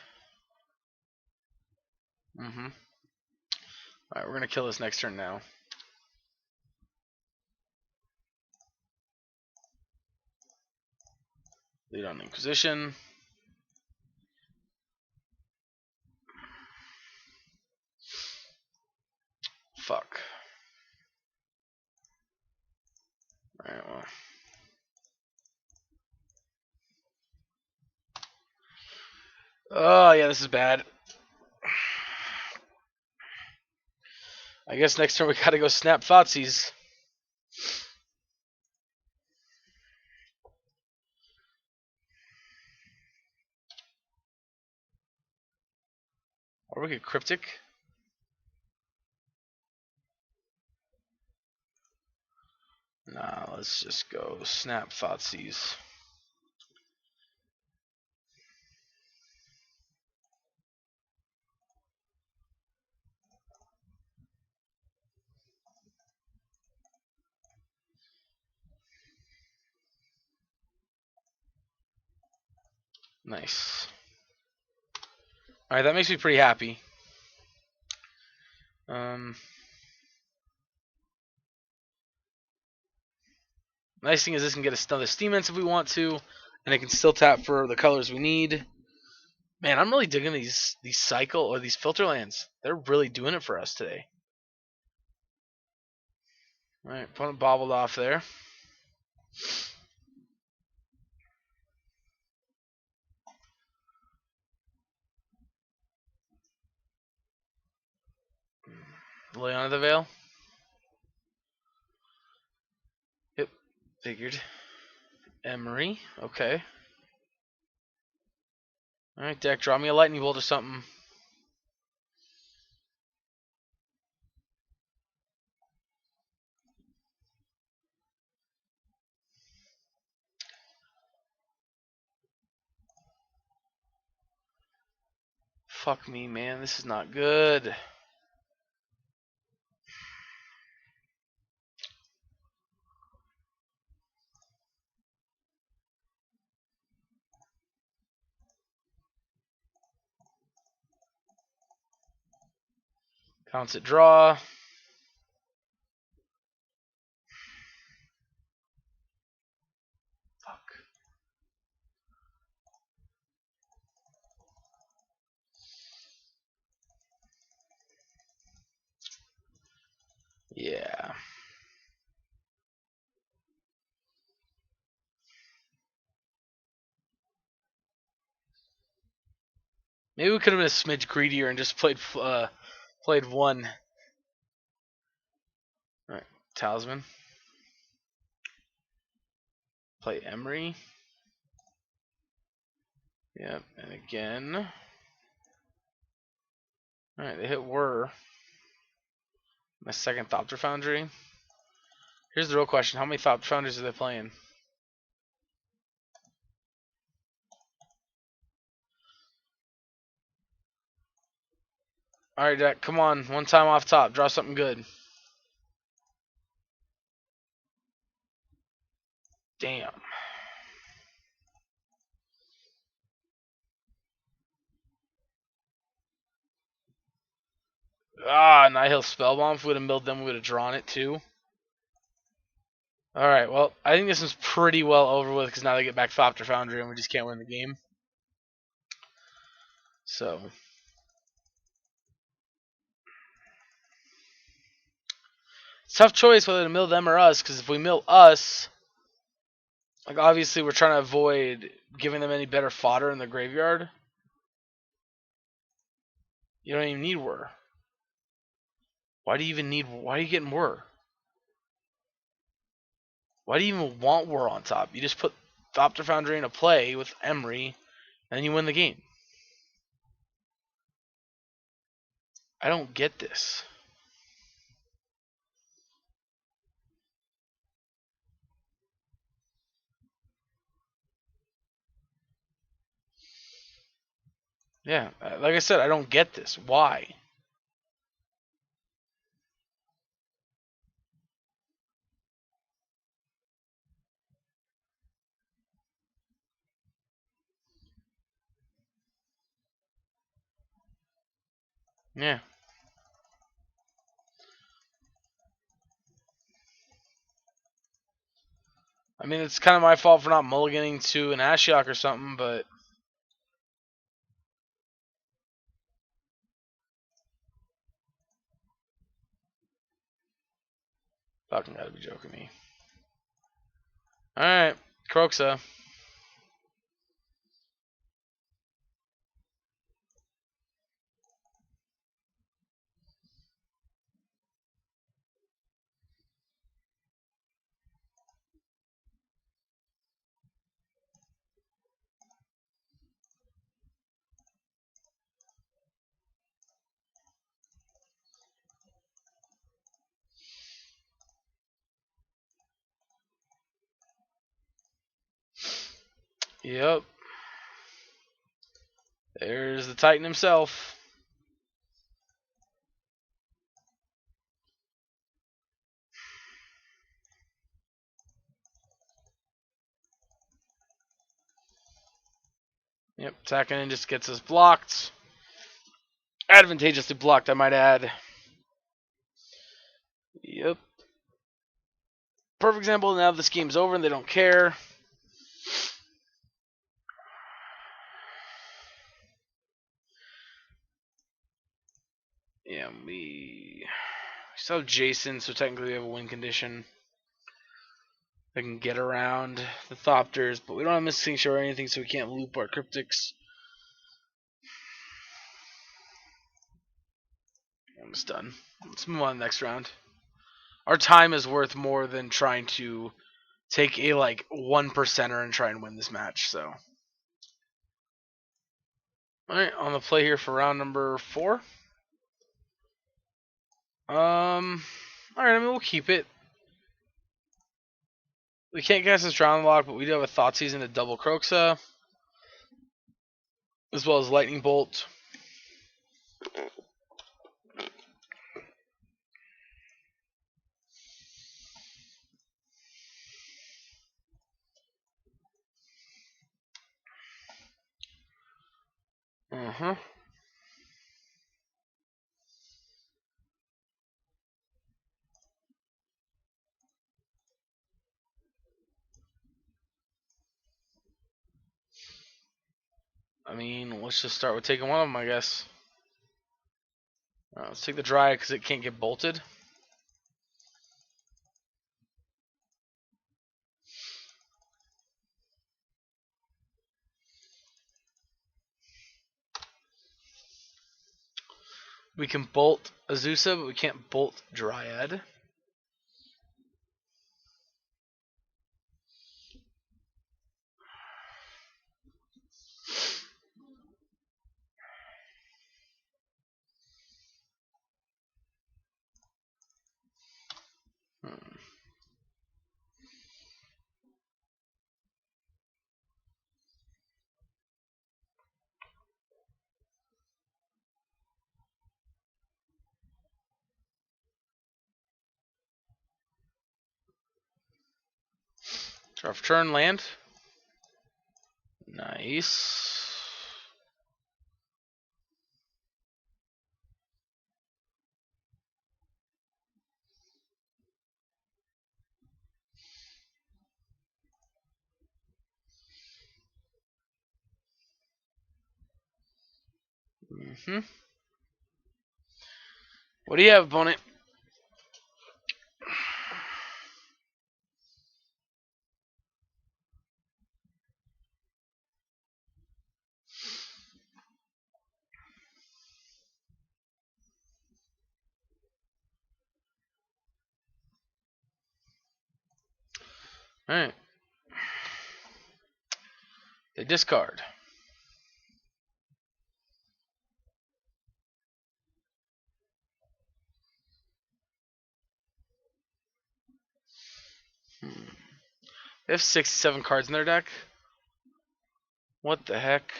Mm-hmm. Alright, we're gonna kill this next turn now. Lead on Inquisition. Fuck. Alright, well. Oh, yeah, this is bad. I guess next turn we gotta go snap Thoughtseize. Or we get Cryptic. Nah, let's just go snap Thoughtseize. Nice. Alright, that makes me pretty happy. Nice thing is this can get us another Steamance if we want to, and it can still tap for the colors we need. Man, I'm really digging these cycle or these filter lands. They're really doing it for us today. Alright, opponent bobbled off there. Leon of the Veil. Yep, figured. Emery, okay. Alright, deck, draw me a lightning bolt or something. Fuck me, man, this is not good. Counts it draw. Fuck. Yeah. Maybe we could have been a smidge greedier and just played one. Alright, Talisman. Play Emery. Yep, and again. Alright, they hit Whir. My second Thopter Foundry. Here's the real question: how many Thought Founders are they playing? All right, Jack, come on, one time off top, draw something good. Damn. Ah, Nihil Spellbomb. If we would have milled them, we would have drawn it too. Alright, well, I think this is pretty well over with because now they get back Thopter Foundry and we just can't win the game. So. It's a tough choice whether to mill them or us, because if we mill us, like obviously we're trying to avoid giving them any better fodder in the graveyard. You don't even need Whir. Why do you even need, why are you getting Whir? Why do you even want Whir on top? You just put Thopter Foundry into play with Emery, and then you win the game. I don't get this. Yeah, like I said, I don't get this. Why? Yeah. I mean, it's kind of my fault for not mulliganing to an Ashiok or something, but fucking gotta be joking me. Alright, Kroxa. Yep. There's the Titan himself. Yep, attacking in just gets us blocked. Advantageously blocked, I might add. Yep. Perfect example, now this game's over and they don't care. Yeah, we still have Jason, so technically we have a win condition. They can get around the Thopters, but we don't have Missing Show or anything, so we can't loop our Cryptics. I'm just done. Let's move on to the next round. Our time is worth more than trying to take a like 1%er and try and win this match, so. Alright, on the play here for round number 4. Alright, I mean, we'll keep it. We can't cast this Drown Lock, but we do have a Thoughtseize into double Kroxa, as well as Lightning Bolt. Uh-huh. I mean, let's just start with taking one of them, I guess. Let's take the Dryad because it can't get bolted. We can bolt Azusa, but we can't bolt Dryad. Draw for turn, land. Nice. What do you have, opponent? Alright. They discard. They have 67 cards in their deck. What the heck?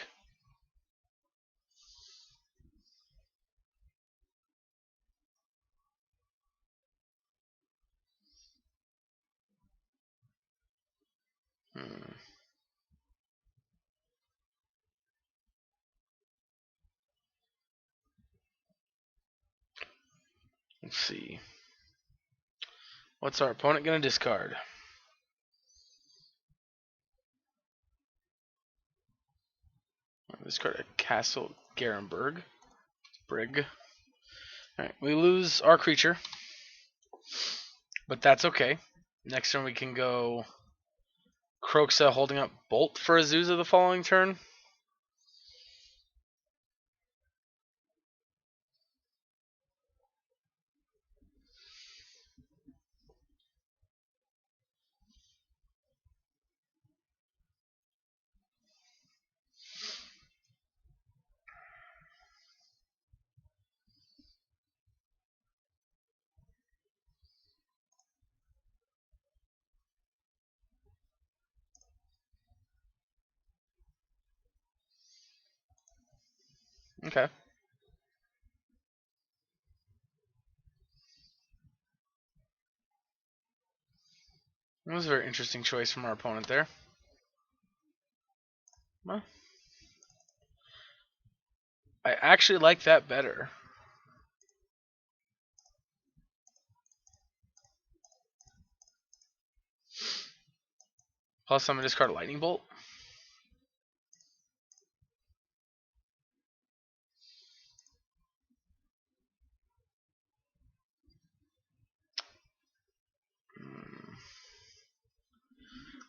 Let's see. What's our opponent going to discard? Discard a Castle Garenberg. Brig. Alright, we lose our creature. But that's okay. Next turn we can go Kroxa holding up Bolt for Azusa the following turn. Okay. That was a very interesting choice from our opponent there. Well, I actually like that better. Plus, I'm going to discard a Lightning Bolt.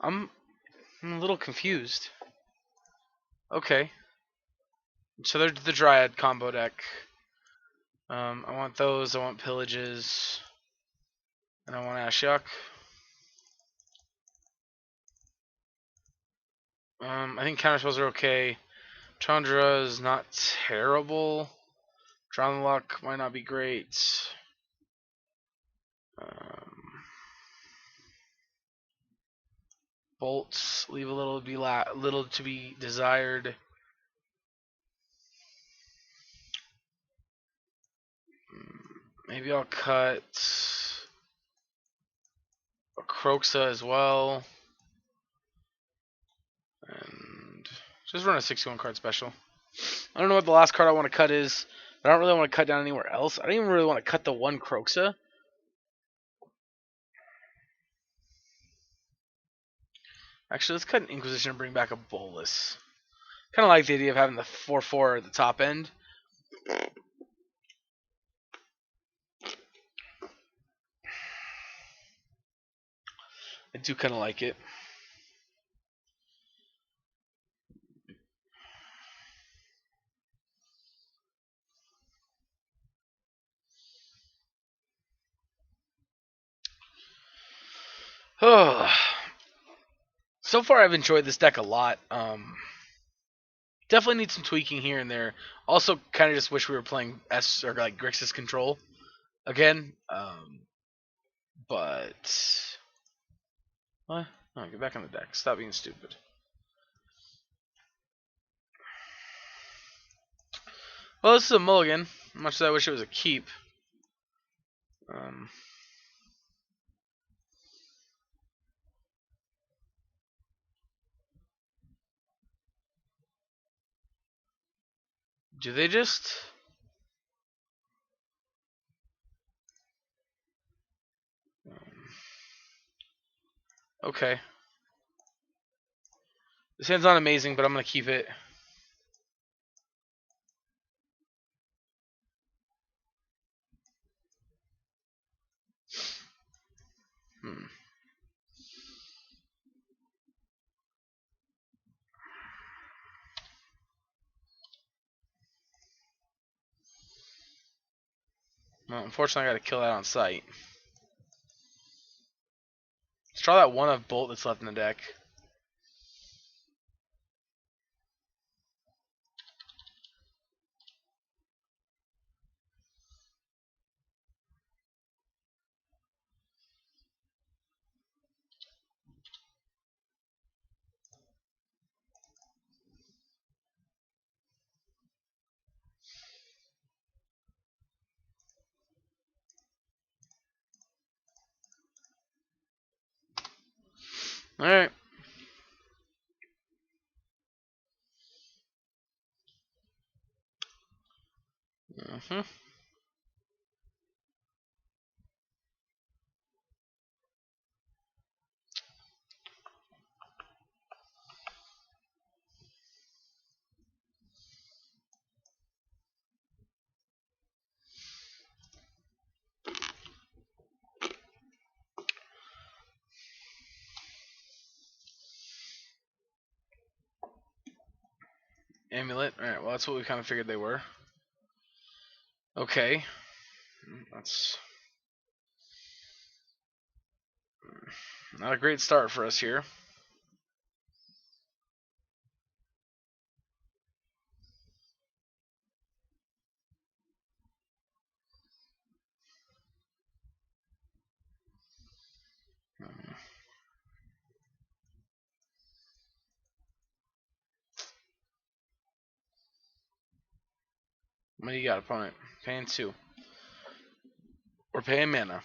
I'm a little confused. Okay. So they're the Dryad combo deck. I want those. I want Pillages. And I want Ashiok. I think counterspells are okay. Chandra is not terrible. Drown the Luck might not be great. Bolts leave a little to be desired. Maybe I'll cut a Kroxa as well. And just run a 61 card special. I don't know what the last card I want to cut is. I don't really want to cut down anywhere else. I don't even really want to cut the one Kroxa. Actually, let's cut an Inquisition and bring back a Bolus. Kind of like the idea of having the 4/4 at the top end. I do kind of like it. So far, I've enjoyed this deck a lot. Definitely need some tweaking here and there. Also, kind of just wish we were playing S or like Grixis Control again. But what? Oh, get back on the deck. Stop being stupid. Well, this is a mulligan. Much as I wish it was a keep. Do they just... Okay. This hand's not amazing, but I'm going to keep it. Well, unfortunately, I got to kill that on sight. Let's draw that one of Bolt that's left in the deck. Alright. Amulet. Alright, well, that's what we kind of figured they were. Okay. That's not a great start for us here. What do you got, opponent? Paying 2. We're paying mana.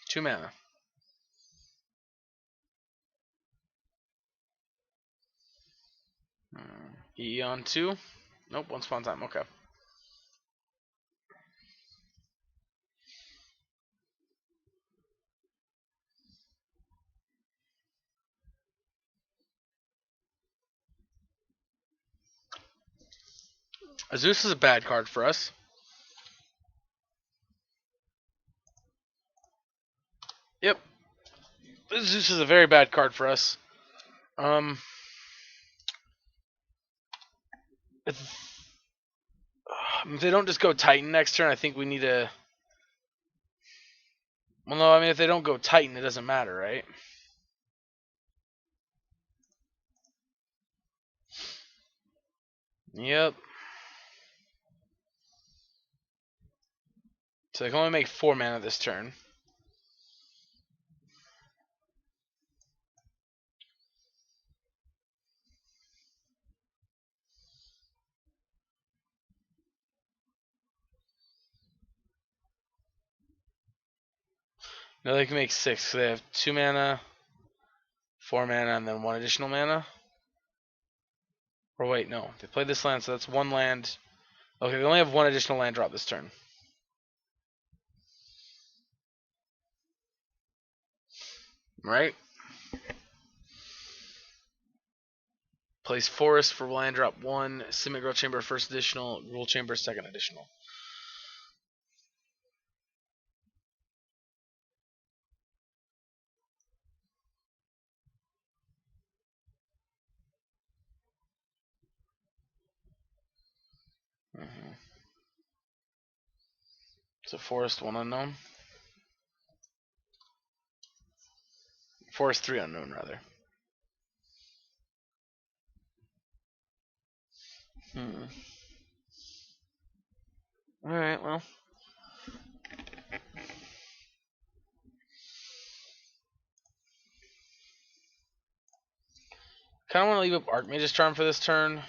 2 mana. E on 2. Nope, 1 spawn time. Okay. Zeus is a bad card for us. Yep. Zeus is a very bad card for us. If they don't just go Titan next turn, I think we need to... Well, no, I mean, if they don't go Titan, it doesn't matter, right? Yep. So they can only make 4 mana this turn. No, they can make 6. So they have 2 mana, 4 mana, and then 1 additional mana. Or wait, no. They played this land, so that's 1 land. Okay, they only have 1 additional land drop this turn. Right? Plays Forest for land drop 1, Simic Growth Chamber first additional, Rule Chamber second additional. So Forest 1 unknown. Forest 3 unknown, rather. Alright, well. Kind of want to leave up Archmage's Charm for this turn.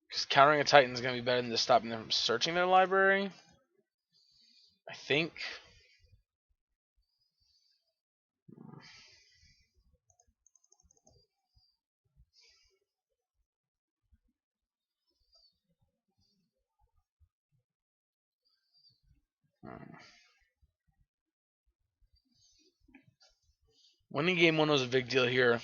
Because countering a Titan is going to be better than just stopping them from searching their library. I think. Winning game one was a big deal here.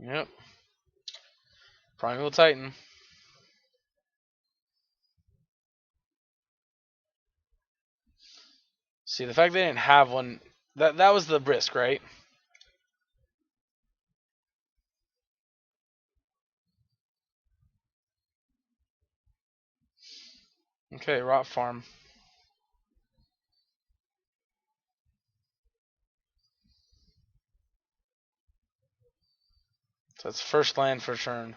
Yep. Primeval Titan. See, the fact they didn't have one, that was the risk, right? Okay, Rot Farm. So that's first land for turn.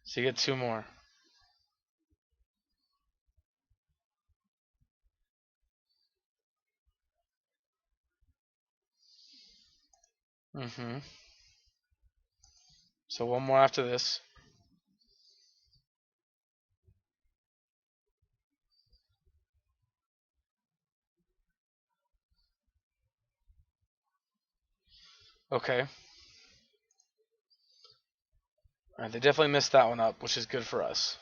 So you get 2 more. Mm-hmm. So 1 more after this. Okay. Alright, they definitely missed that one up, which is good for us.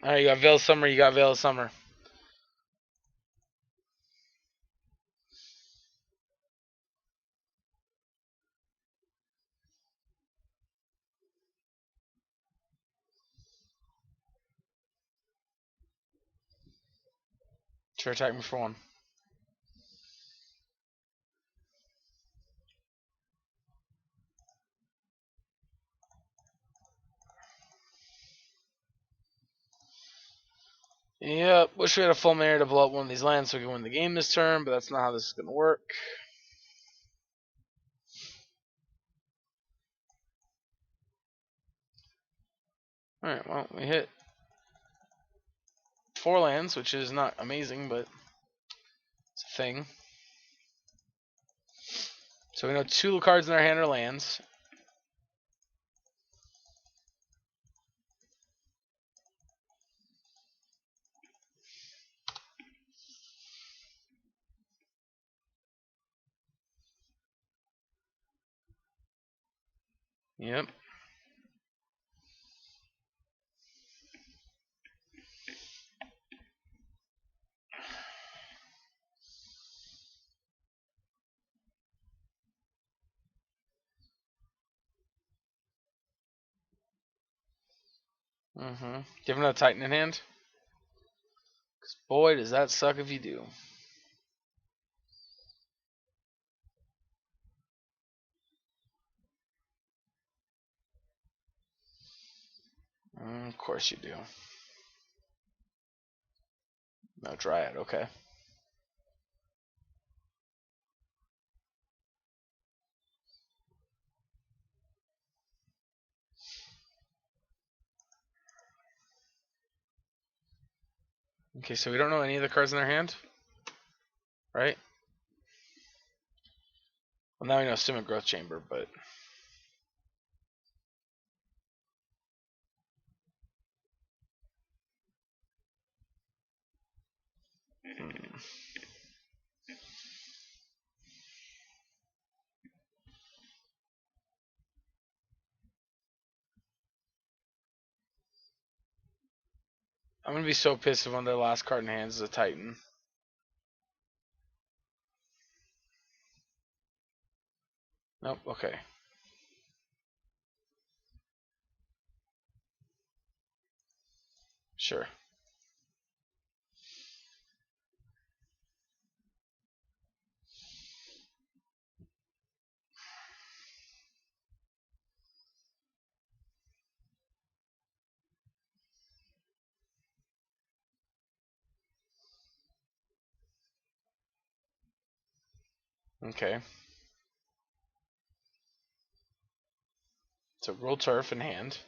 Alright, you got Veil of Summer, you got Veil of Summer. Sure, attack me for 1. Yep, wish we had a full mana to blow up one of these lands so we can win the game this turn, but that's not how this is going to work. Alright, well, we hit 4 lands, which is not amazing, but it's a thing. So we know 2 cards in our hand are lands. Yep. Mm-hmm. Do you have another Titan in hand? Because boy, does that suck if you do. Of course you do. No Dryad, okay. Okay, so we don't know any of the cards in their hand? Right? Well, now we know Simic Growth Chamber, but... I'm going to be so pissed if one of their last card in hand is a Titan. Nope, okay. Sure. Okay. So roll turf in hand.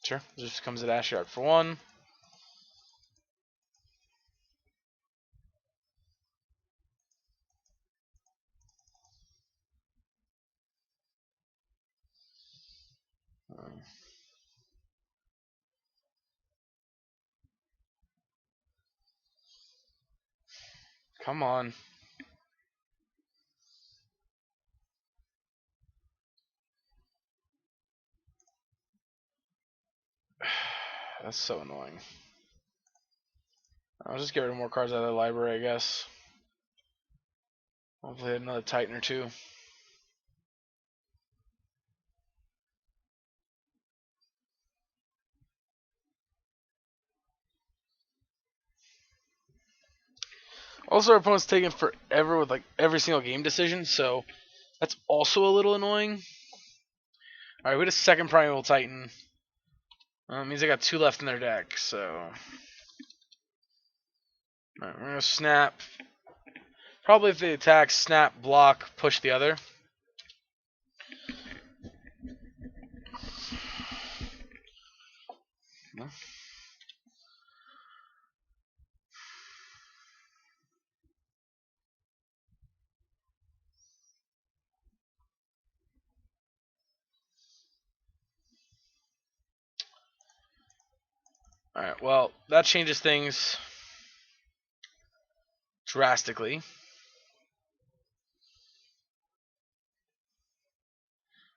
Sure. Just comes at Ashiok for 1. Come on. That's so annoying. I'll just get rid of more cards out of the library, I guess. Hopefully another Titan or 2. Also, our opponent's taking forever with like every single game decision, so that's also a little annoying. Alright, we had a second Primeval Titan. Means they got 2 left in their deck, so... Alright, we're gonna snap. Probably if they attack, snap, block, push the other. No. Alright, well, that changes things drastically.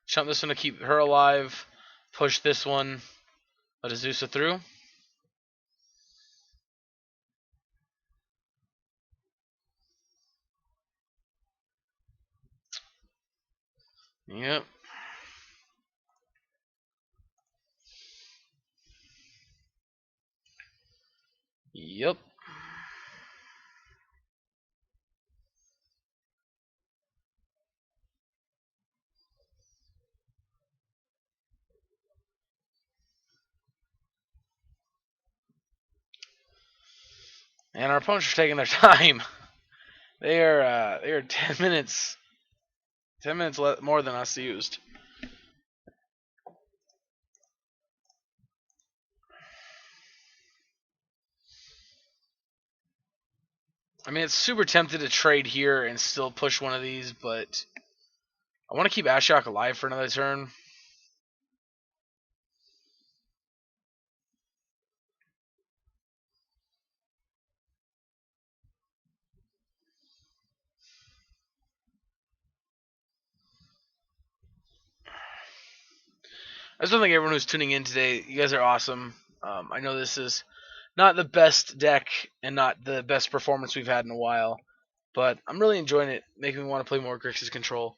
Chump this one to keep her alive. Push this one. Let Azusa through. Yep. Yep. And our opponents are taking their time. They are 10 minutes more than us used. I mean, it's super tempted to trade here and still push one of these, but I want to keep Ashiok alive for another turn. I just want to thank everyone who's tuning in today. You guys are awesome. I know this is not the best deck and not the best performance we've had in a while, but I'm really enjoying it, making me want to play more Grixis Control.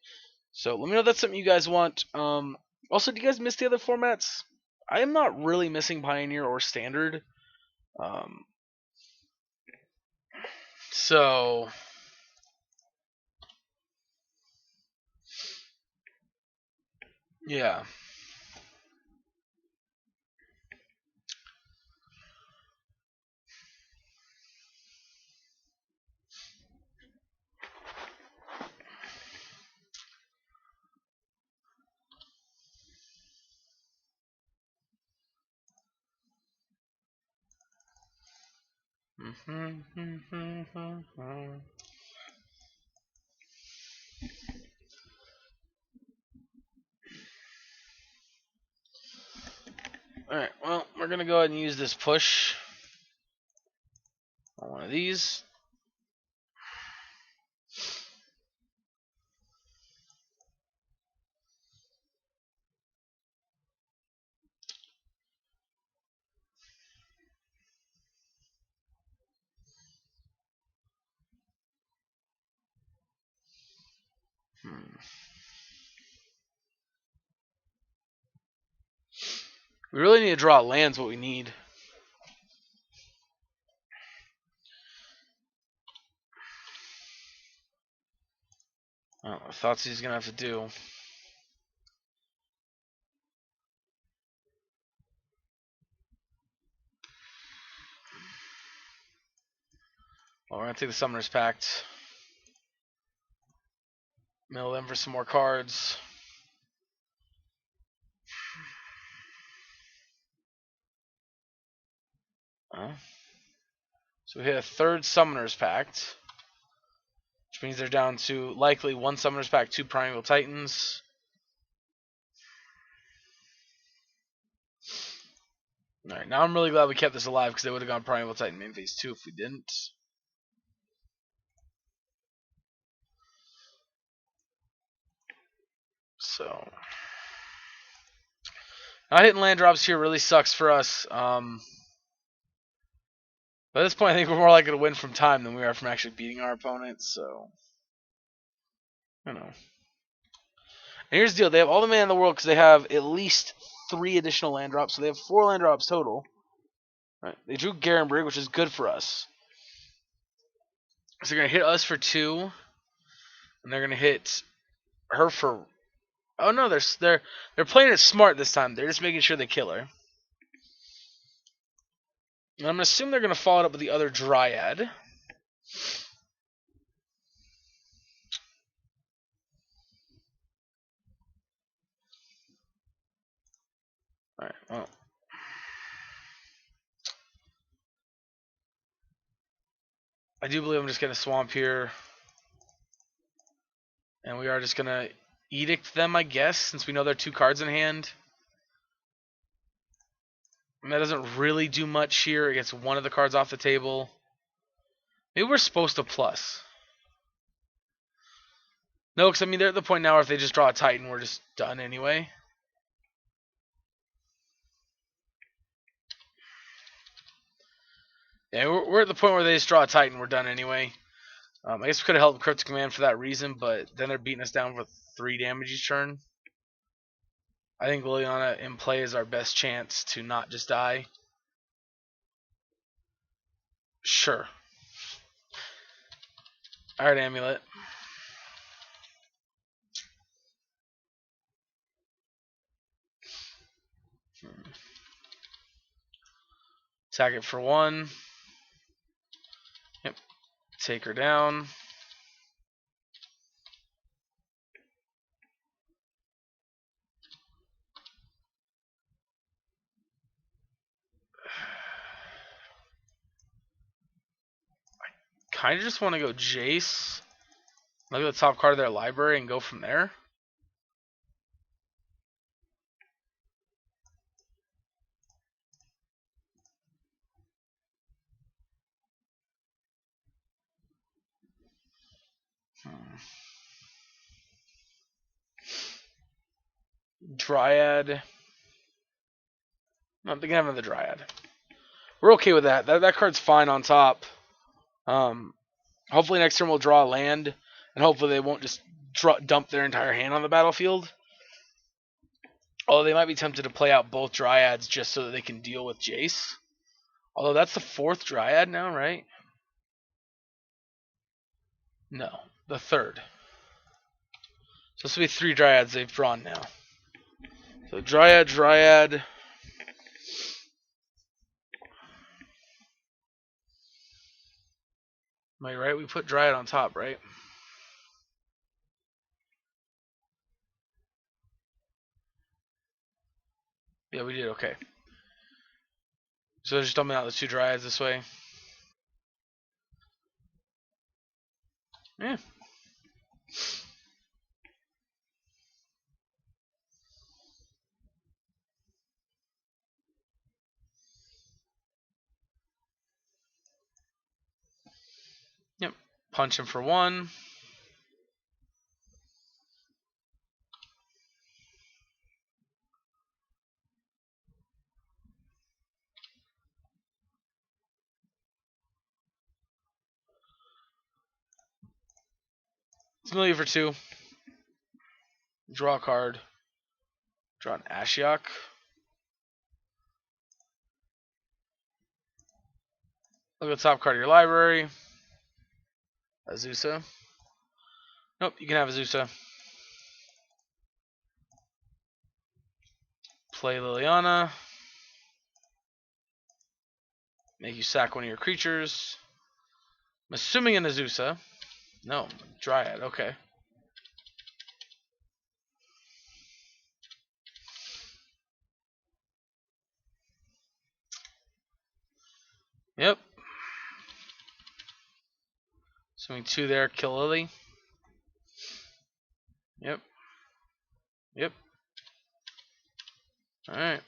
So let me know if that's something you guys want. Also, do you guys miss the other formats? I am not really missing Pioneer or Standard. Um, so yeah. Alright, well, we're going to go ahead and use this push on one of these. We really need to draw lands what we need. Oh, thoughts he's going to have to do. Well, we're going to take the Summoner's Pact. Mill them for some more cards. So we hit a third Summoner's Pact, which means they're down to likely one Summoner's Pact, 2 Primeval Titans. Alright, now I'm really glad we kept this alive because they would have gone Primeval Titan main phase 2 if we didn't. So, not hitting land drops here really sucks for us. But at this point, I think we're more likely to win from time than we are from actually beating our opponents. So, you know. And here's the deal: they have all the mana in the world because they have at least 3 additional land drops. So they have 4 land drops total. Right? They drew Garenbrig, which is good for us. So they're gonna hit us for 2, and they're gonna hit her for. Oh no, they're playing it smart this time. They're just making sure they kill her. And I'm gonna assume they're gonna follow it up with the other Dryad. All right. Well. I do believe I'm just going to swamp here. And we are just going to edict them, I guess, since we know there are 2 cards in hand. And that doesn't really do much here. It gets one of the cards off the table. Maybe we're supposed to plus. No, because I mean, they're at the point now where if they just draw a Titan, we're just done anyway. Yeah, we're at the point where they just draw a Titan, we're done anyway. I guess we could have held Cryptic Command for that reason, but then they're beating us down with 3 damage each turn. I think Liliana in play is our best chance to not just die. Sure. Alright, Amulet. Attack it for 1. Yep. Take her down. Kind of just want to go Jace. Look at the top card of their library and go from there. Dryad. No, I'm thinking of the Dryad. We're okay with that. That card's fine on top. Hopefully next turn we'll draw a land, and hopefully they won't just dump their entire hand on the battlefield. Although they might be tempted to play out both Dryads just so that they can deal with Jace. Although that's the 4th Dryad now, right? No, the 3rd. So this will be 3 Dryads they've drawn now. So Dryad. Am I right? We put Dryad on top, right? Yeah, we did. Okay. So they're just dumping out the 2 Dryads this way. Yeah. Yep. Punch him for 1. It's Million for 2. Draw a card. Draw an Ashiok. Look at the top card of your library. Azusa. Nope, you can have Azusa. Play Liliana. Make you sack one of your creatures. I'm assuming an Azusa. No, Dryad. Okay. Yep. Swing 2 there, kill Lily. Yep. Yep. Alright.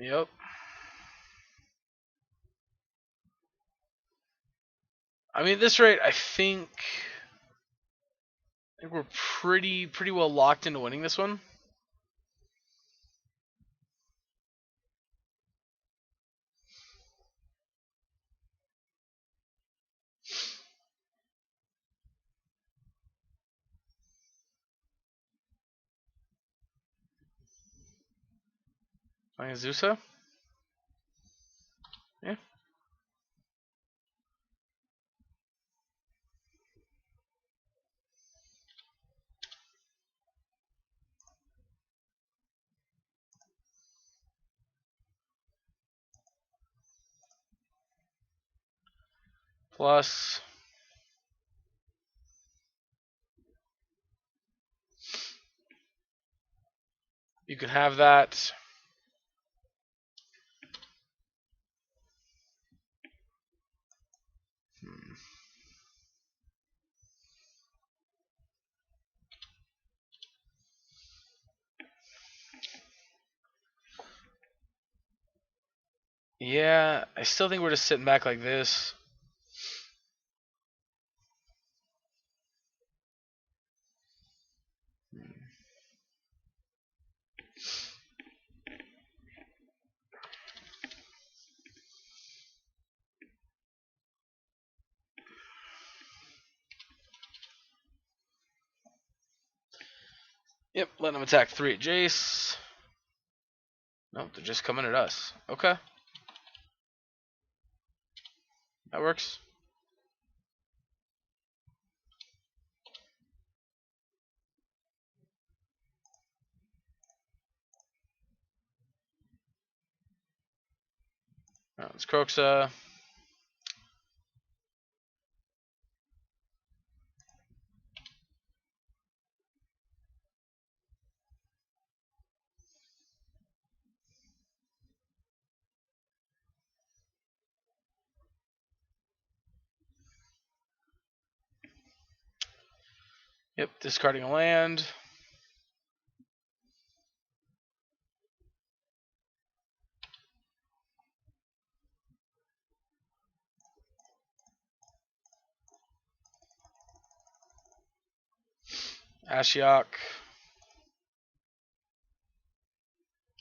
Yep. I mean, at this rate, I think we're pretty well locked into winning this one. Playing Azusa? Yeah. Plus. You can have that. Yeah, I still think we're just sitting back like this. Yep, letting them attack 3 at Jace. Nope, they're just coming at us. Okay. That works. Alright, it's Kroxa. Yep, discarding a land. Ashiok.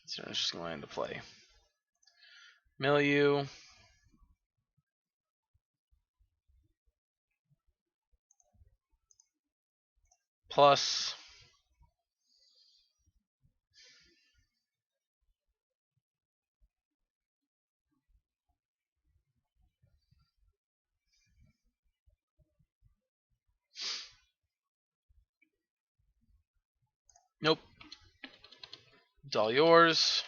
It's an interesting land to play. Milieu. Plus. Nope. It's all yours.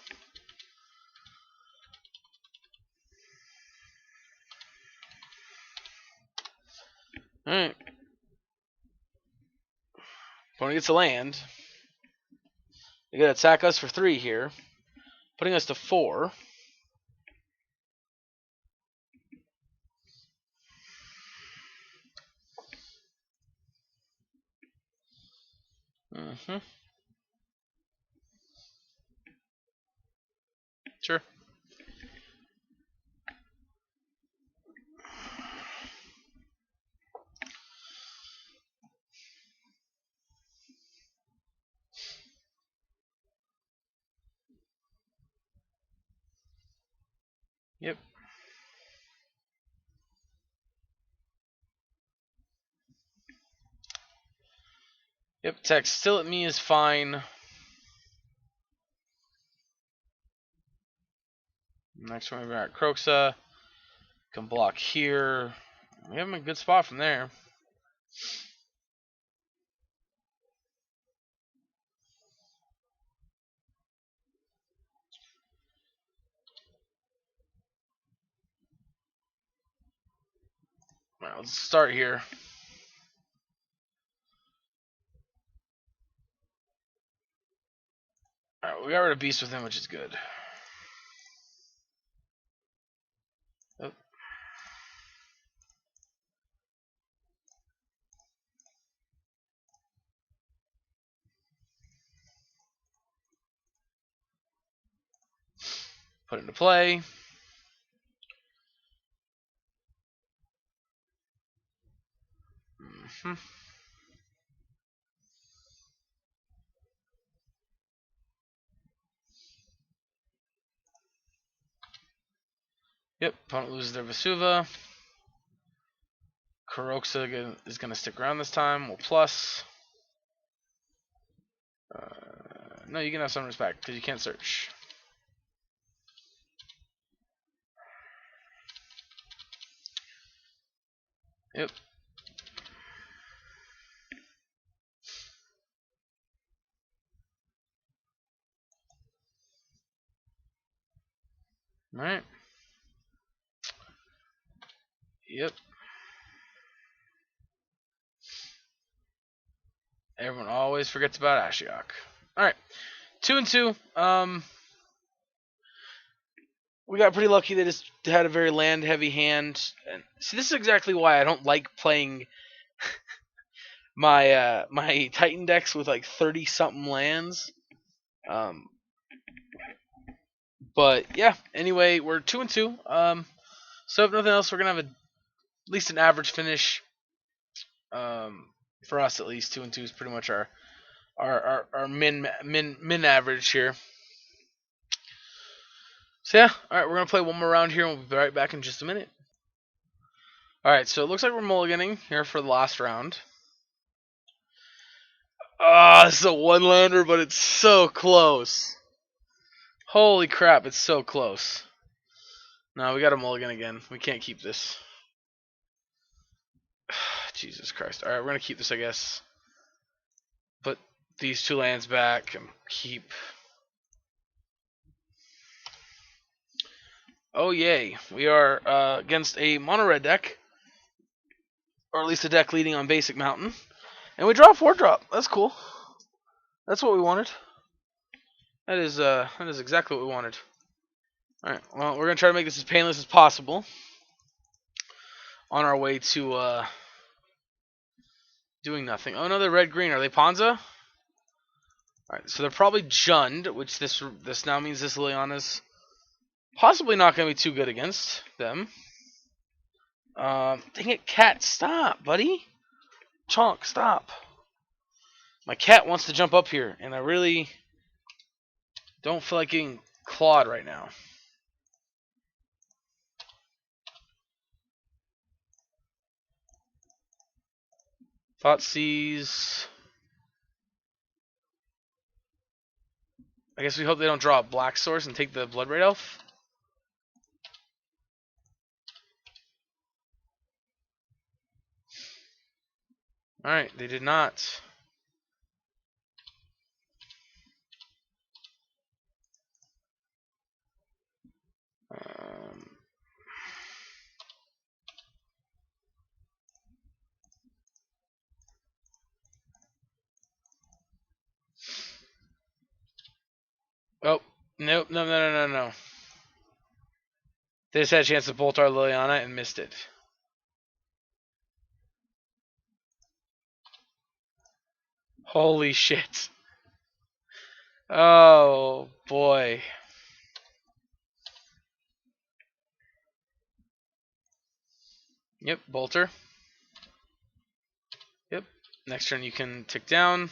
Alright. Opponent gets a land. They gotta attack us for 3 here. Putting us to 4. Mm-hmm. Sure. Yep. Yep, text still at me is fine. Next one, we've got Kroxa. Can block here. We have him in a good spot from there. Alright, let's start here. Alright, we got rid of Beast with him, which is good. Oh. Put it into play. Yep, opponent loses their Vesuva. Kroxa is going to stick around this time. We'll plus. No, you can have some respect because you can't search. Yep. Alright. Yep. Everyone always forgets about Ashiok. Alright. 2-2. We got pretty lucky. They just had a very land-heavy hand. And see, this is exactly why I don't like playing my my Titan decks with like 30-something lands. But yeah. Anyway, we're 2-2. So if nothing else, we're gonna have at least an average finish. For us at least, 2-2 is pretty much our min average here. So yeah, all right, we're gonna play one more round here, and we'll be right back in just a minute. All right, so it looks like we're mulliganing here for the last round. Ah, this is a one-lander, but it's so close. Holy crap, it's so close. No, we got a mulligan again. We can't keep this. Jesus Christ. All right, we're gonna keep this, I guess. Put these two lands back and keep. Oh yay, we are against a mono red deck, or at least a deck leading on basic mountain, and we draw a 4-drop. That's cool. That's what we wanted. That is exactly what we wanted. All right, well, we're gonna try to make this as painless as possible on our way to doing nothing. Oh no, they're red green. Are they Ponza? All right, so they're probably Jund, which this now means this Liliana's possibly not going to be too good against them. Dang it, cat, stop, buddy. Chonk, stop. My cat wants to jump up here, and I really don't feel like getting clawed right now. Thoughtseize. I guess we hope they don't draw a black source and take the Blood Red Elf. Alright, they did not. Oh, nope, no. They just had a chance to bolt our Liliana and missed it. Holy shit. Oh, boy. Yep, bolter. Yep. Next turn you can tick down.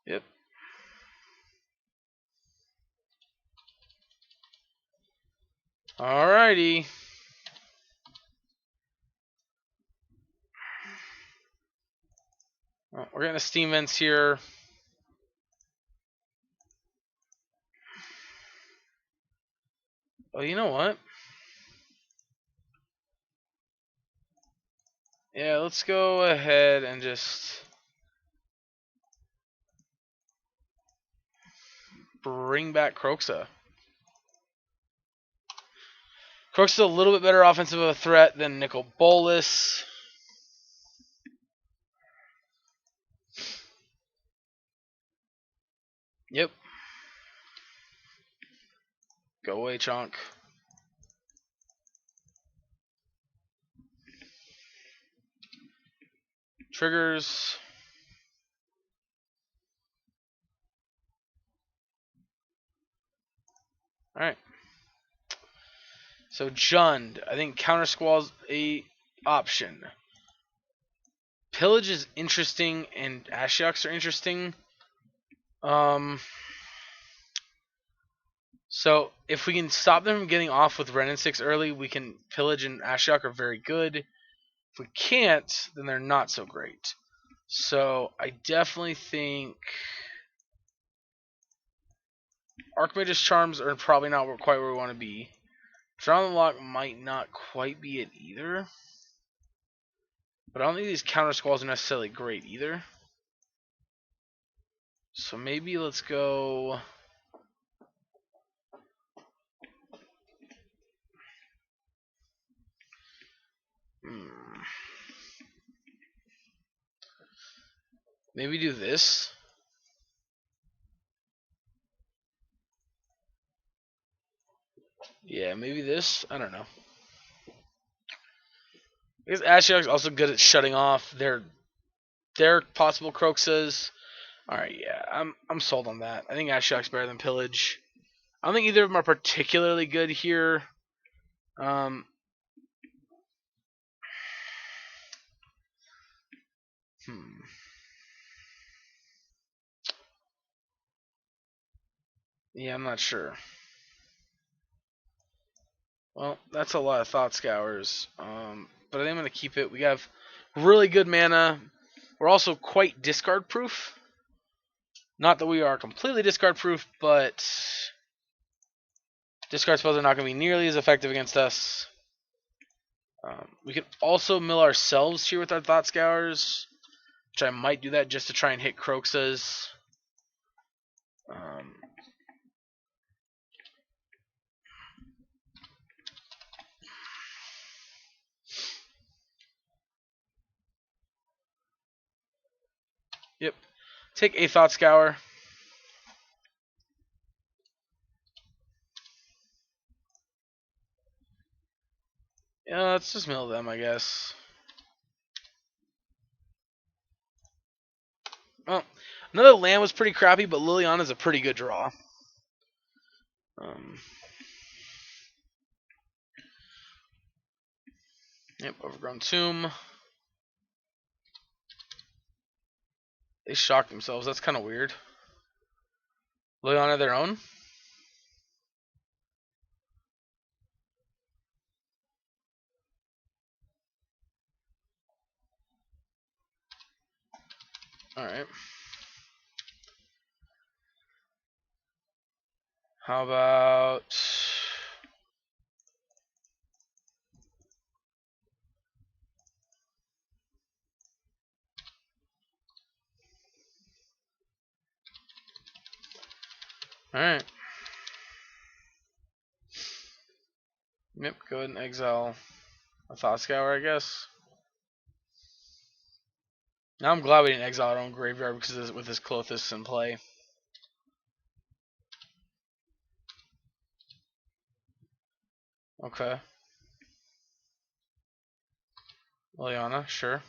Yep. Alrighty. Well, we're getting a steam vents here. Oh, you know what? Yeah, let's go ahead and just bring back Kroxa. Kroxa is a little bit better offensive of a threat than Nicol Bolas. Yep. Go away, Chonk. Triggers. Alright. So Jund. I think Counter Squall's a option. Pillage is interesting and Ashioks are interesting. So if we can stop them from getting off with Ren and 6 early, we can Pillage and Ashiok are very good. If we can't, then they're not so great. So I definitely think Archmage's Charms are probably not quite where we want to be. Drown the Lock might not quite be it either. But I don't think these counter squalls are necessarily great either. So maybe let's go... Maybe do this. Yeah, maybe this. I don't know. Because Ashiok's also good at shutting off their possible Kroxas. Alright, yeah, I'm sold on that. I think Ashiok's better than Pillage. I don't think either of them are particularly good here. Yeah, I'm not sure. Well, that's a lot of Thought Scours. But I think I'm going to keep it. We have really good mana. We're also quite discard proof. Not that we are completely discard proof, but discard spells are not going to be nearly as effective against us. We can also mill ourselves here with our Thought Scours, which I might do that just to try and hit Kroxas. Yep. Take a Thought Scour. Yeah, let's just mill them, I guess. Well, another land was pretty crappy, but Liliana's a pretty good draw. Yep, Overgrown Tomb. They shocked themselves. That's kind of weird. Liliana their own? Alright. How about... Alright. Yep, go ahead and exile a Thought Scour, I guess. Now I'm glad we didn't exile our own graveyard because with this Klothys in play. Okay. Liliana, sure.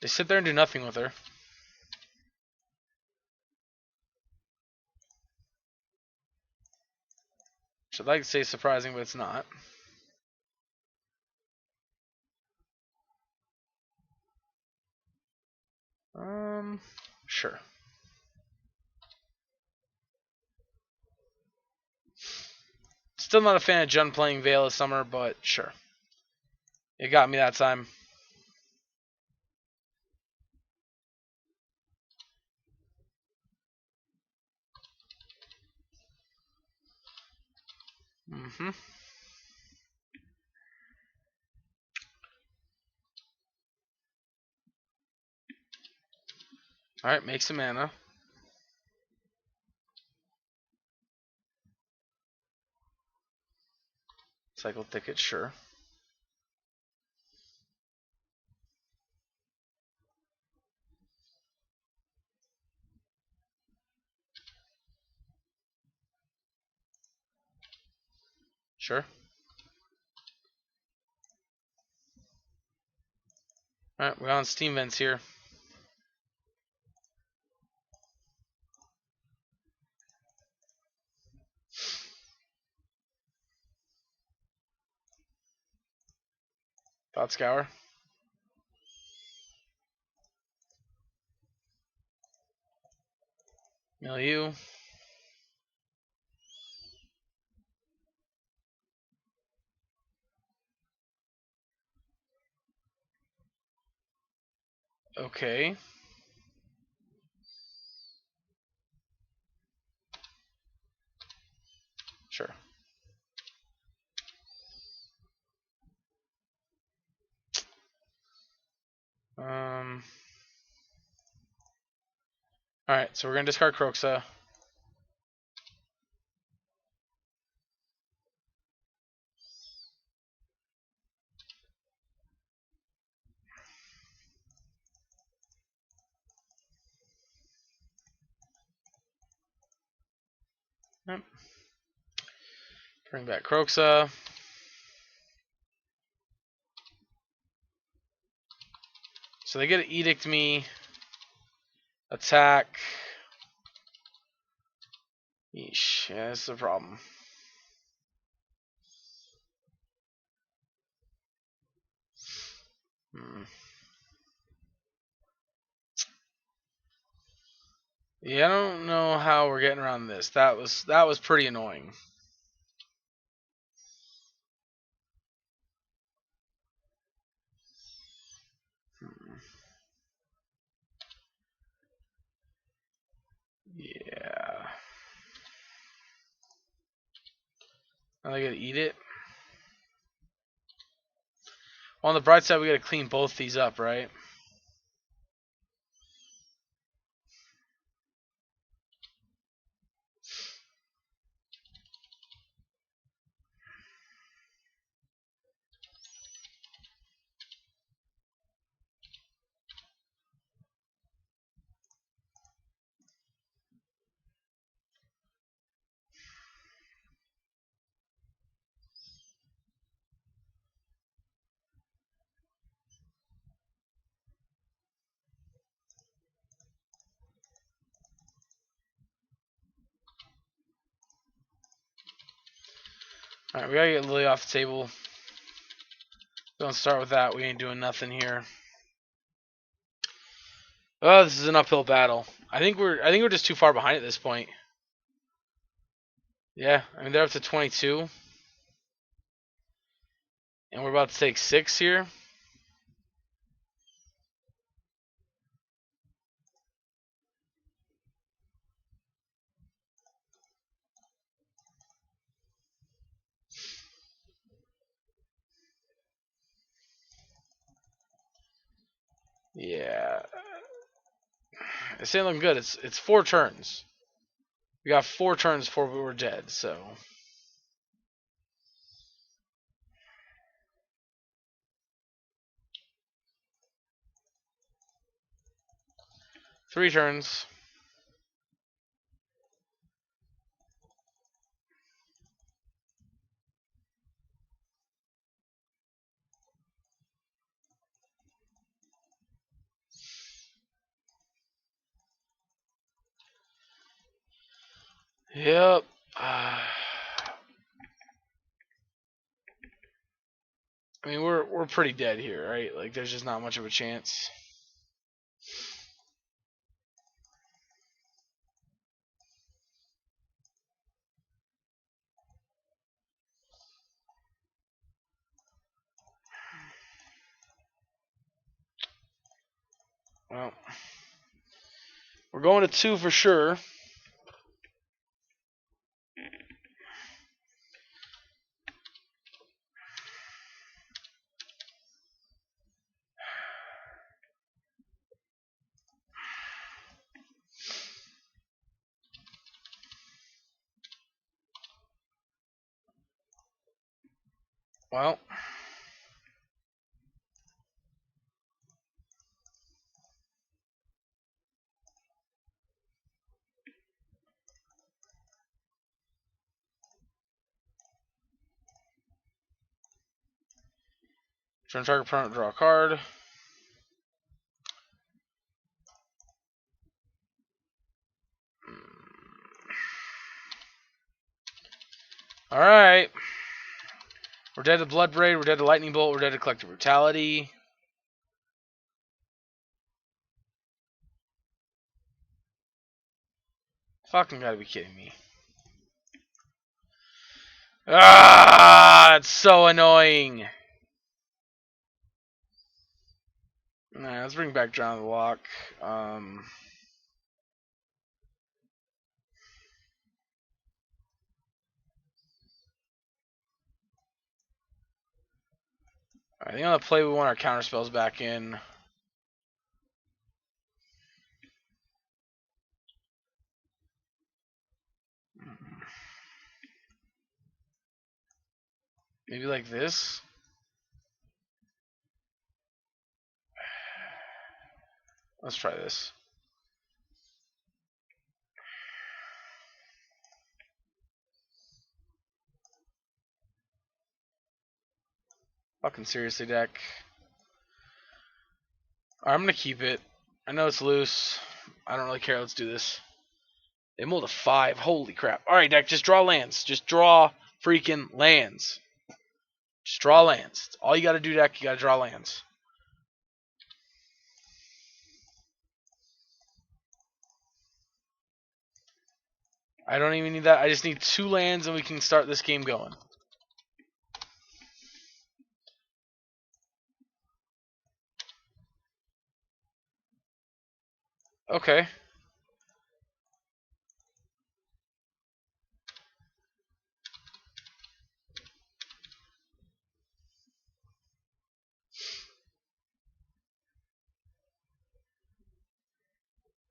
They sit there and do nothing with her. Which I'd like to say surprising, but it's not. Sure. Still not a fan of Jund playing Veil of Summer, but sure. It got me that time. Alright, make some mana. Cycle Thicket, sure. Sure. Alright, we're on Steam Vents here. Thought Scour. Milieu. Okay. Sure. Alright, so we're gonna discard Kroxa. Yep. Bring back Kroxa. So they get to Edict me. Attack. Yeesh. Yeah, that's the problem. Yeah, I don't know how we're getting around this. That was pretty annoying. Yeah. Now they gotta eat it. Well, on the bright side, we gotta clean both these up, right? Alright, we gotta get Lily off the table. Don't start with that. We ain't doing nothing here. Oh, this is an uphill battle. I think we're just too far behind at this point. Yeah, I mean they're up to 22. And we're about to take 6 here. Yeah. It's ain't looking good. It's 4 turns. We got 4 turns before we were dead, so 3 turns. Yep. I mean we're pretty dead here, right? Like there's just not much of a chance. Well, we're going to 2 for sure. Well. Turn target opponent, draw a card. Alright. We're dead to Blood Braid, we're dead to Lightning Bolt, we're dead to Collective Brutality. Fucking gotta be kidding me. Ah, that's so annoying. Alright, let's bring back John the Lock. I think on the play we want our counter spells back in. Maybe like this. Let's try this. Fucking seriously, deck. Alright, I'm gonna keep it. I know it's loose. I don't really care. Let's do this. They mulled a 5. Holy crap. Alright, deck, just draw lands. Just draw freaking lands. Just draw lands. That's all you gotta do, deck. You gotta draw lands. I don't even need that. I just need 2 lands and we can start this game going. Okay.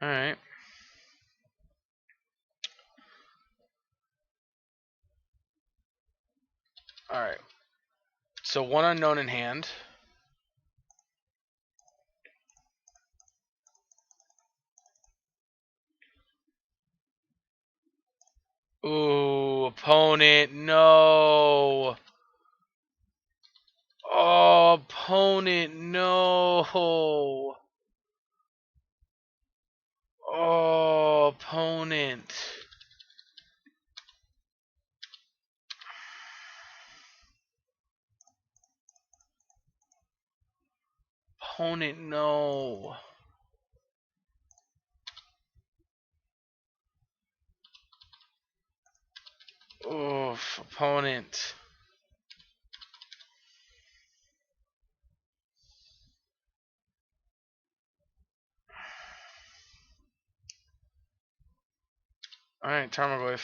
Alright. Alright. So 1 unknown in hand. Ooh, opponent, no. Oh, opponent, no. Oh, opponent. Opponent, no. Oof, opponent. Alright, Tarmogoyf.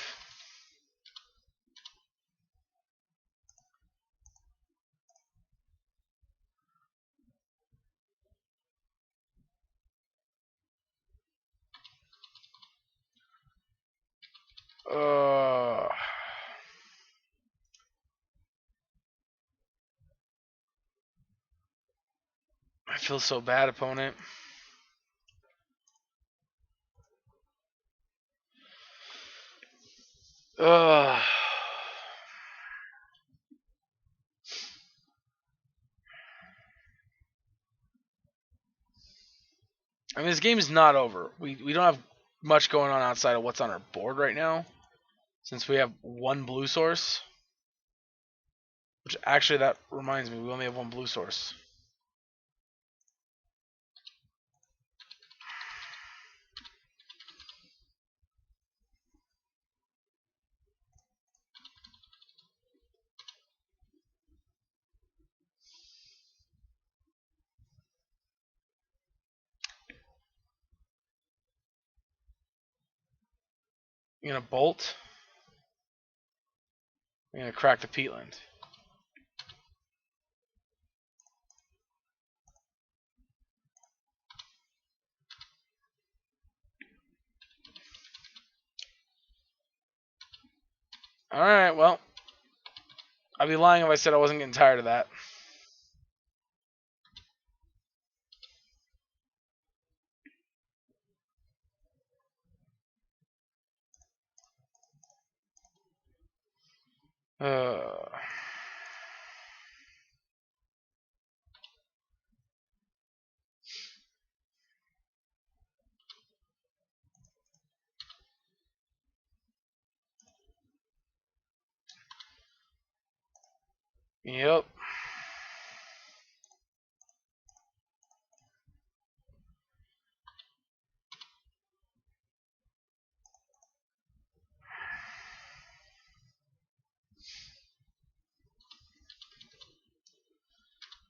I feel so bad, opponent. Ugh. I mean, this game is not over. We don't have much going on outside of what's on our board right now, since we have 1 blue source. Which actually, that reminds me, we only have 1 blue source. You gonna bolt? You're gonna crack the peatland. Alright, well. I'd be lying if I said I wasn't getting tired of that. Uh, yep.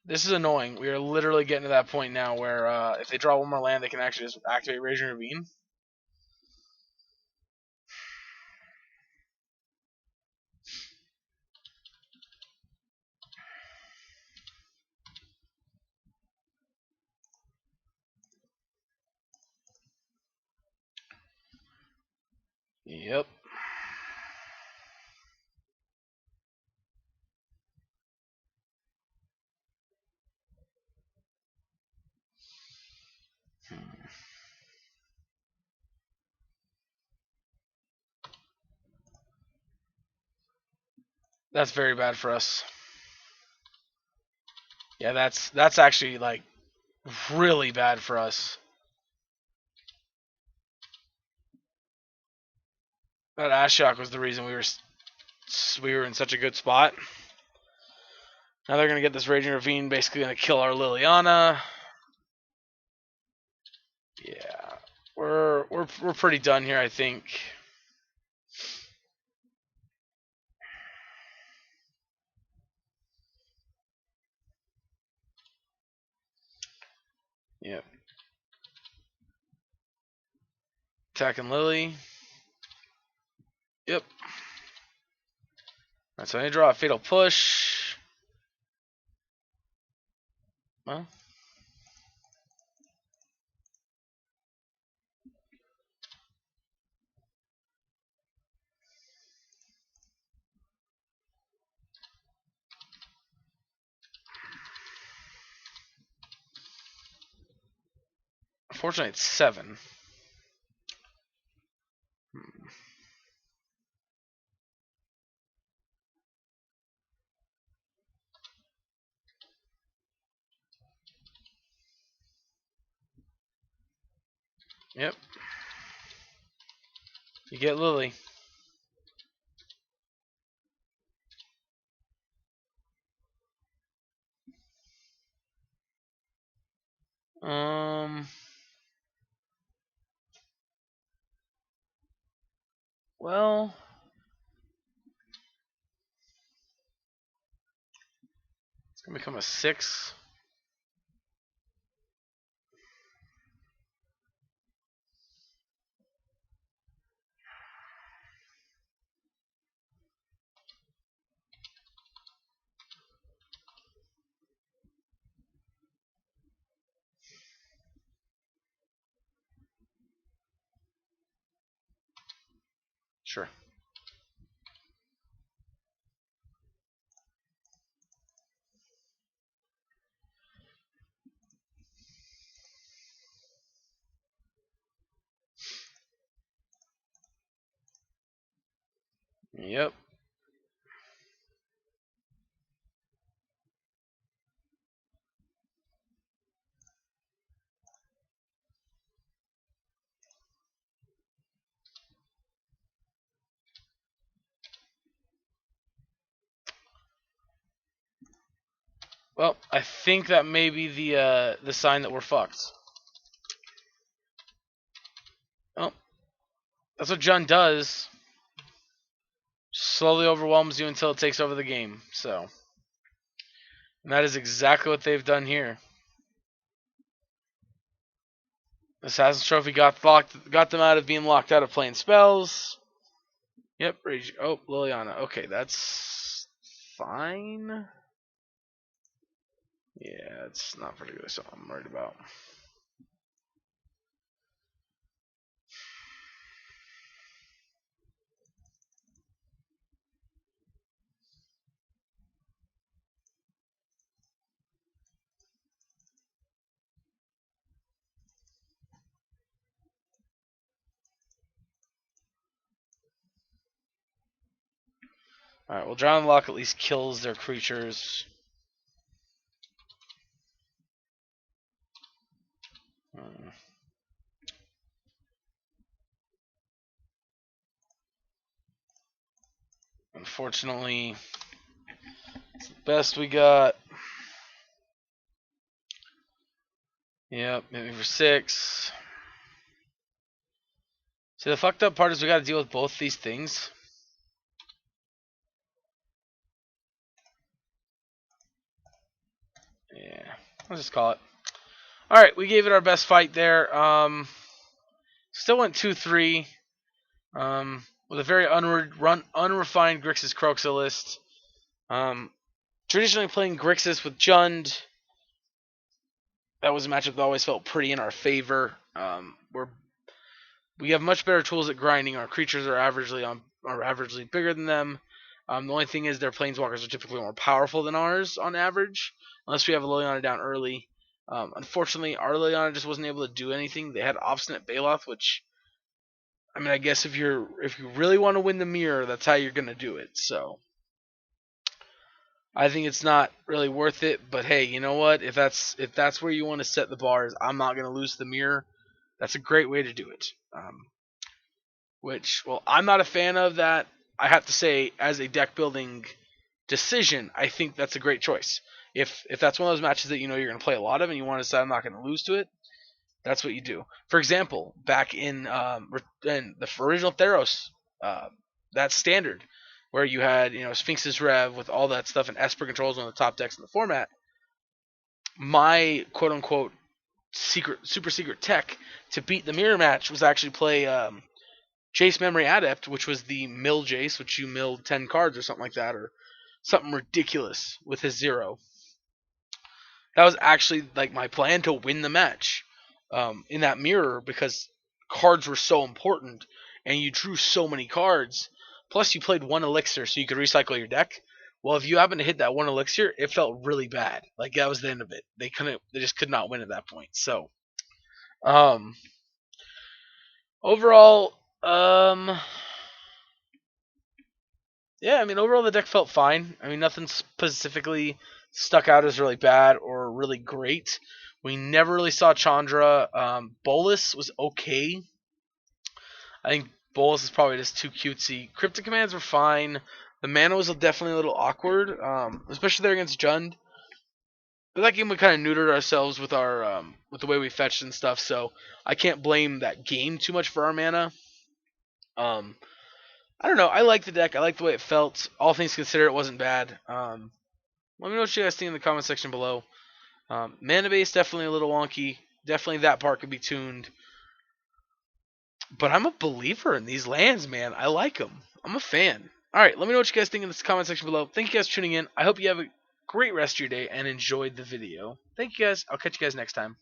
This is annoying. We are literally getting to that point now where if they draw one more land, they can actually just activate Raging Ravine. Yep. That's very bad for us. Yeah, that's actually like really bad for us. That Ashiok was the reason we were in such a good spot. Now they're gonna get this Raging Ravine, basically gonna kill our Liliana. Yeah, we're pretty done here, I think. Yep. Attacking Lily. Yep. Alright, so I need to draw a Fatal Push. Well. Unfortunately, it's 7. Yep. You get Lily. Well, it's gonna become a 6. Sure. Yep. Well, I think that may be the sign that we're fucked. Oh, that's what Jund does. Slowly overwhelms you until it takes over the game. So, and that is exactly what they've done here. Assassin's Trophy got them out of being locked out of playing spells. Yep, Rage. Oh, Liliana. Okay, that's fine. Yeah, it's not particularly something I'm worried about. Alright, well, Drown Lock at least kills their creatures. Unfortunately, it's the best we got. Yep, maybe for 6. See, the fucked up part is we gotta deal with both these things. Yeah, I'll just call it. Alright, we gave it our best fight there. Still went 2-3. With a very unrefined Grixis Kroxa list. Traditionally playing Grixis with Jund, that was a matchup that always felt pretty in our favor. We have much better tools at grinding. Our creatures are averagely bigger than them. The only thing is their planeswalkers are typically more powerful than ours on average, unless we have a Liliana down early. Unfortunately, our Liliana just wasn't able to do anything. They had Obstinate Baloth, which, I mean, I guess if you really want to win the mirror, that's how you're gonna do it. So I think it's not really worth it. But hey, you know what? If that's where you want to set the bars, I'm not gonna lose the mirror. That's a great way to do it. Which, well, I'm not a fan of that. I have to say, as a deck building decision, I think that's a great choice. If that's one of those matches that you know you're going to play a lot of and you want to decide I'm not going to lose to it, that's what you do. For example, back in the original Theros, that standard, where you had Sphinx's Rev with all that stuff and Esper controls on the top decks in the format, my quote unquote super secret tech to beat the mirror match was actually play Jace Memory Adept, which was the mill Jace, which you milled 10 cards or something like that, or something ridiculous with his 0. That was actually like my plan to win the match in that mirror, because cards were so important and you drew so many cards. Plus, you played 1 elixir, so you could recycle your deck. Well, if you happen to hit that 1 elixir, it felt really bad. Like that was the end of it. They just could not win at that point. So, overall, yeah, I mean, overall the deck felt fine. I mean, nothing specifically stuck out as really bad or really great. We never really saw Chandra. Bolus was okay. I think Bolus is probably just too cutesy. Cryptic commands were fine. The mana was definitely a little awkward, especially there against Jund. But that game we kind of neutered ourselves with our with the way we fetched and stuff, so I can't blame that game too much for our mana. I don't know. I like the deck. I like the way it felt. All things considered, it wasn't bad. Let me know what you guys think in the comment section below. Mana base definitely a little wonky. Definitely that part could be tuned. But I'm a believer in these lands, man. I like them. I'm a fan. All right, let me know what you guys think in the comment section below. Thank you guys for tuning in. I hope you have a great rest of your day and enjoyed the video. Thank you guys. I'll catch you guys next time.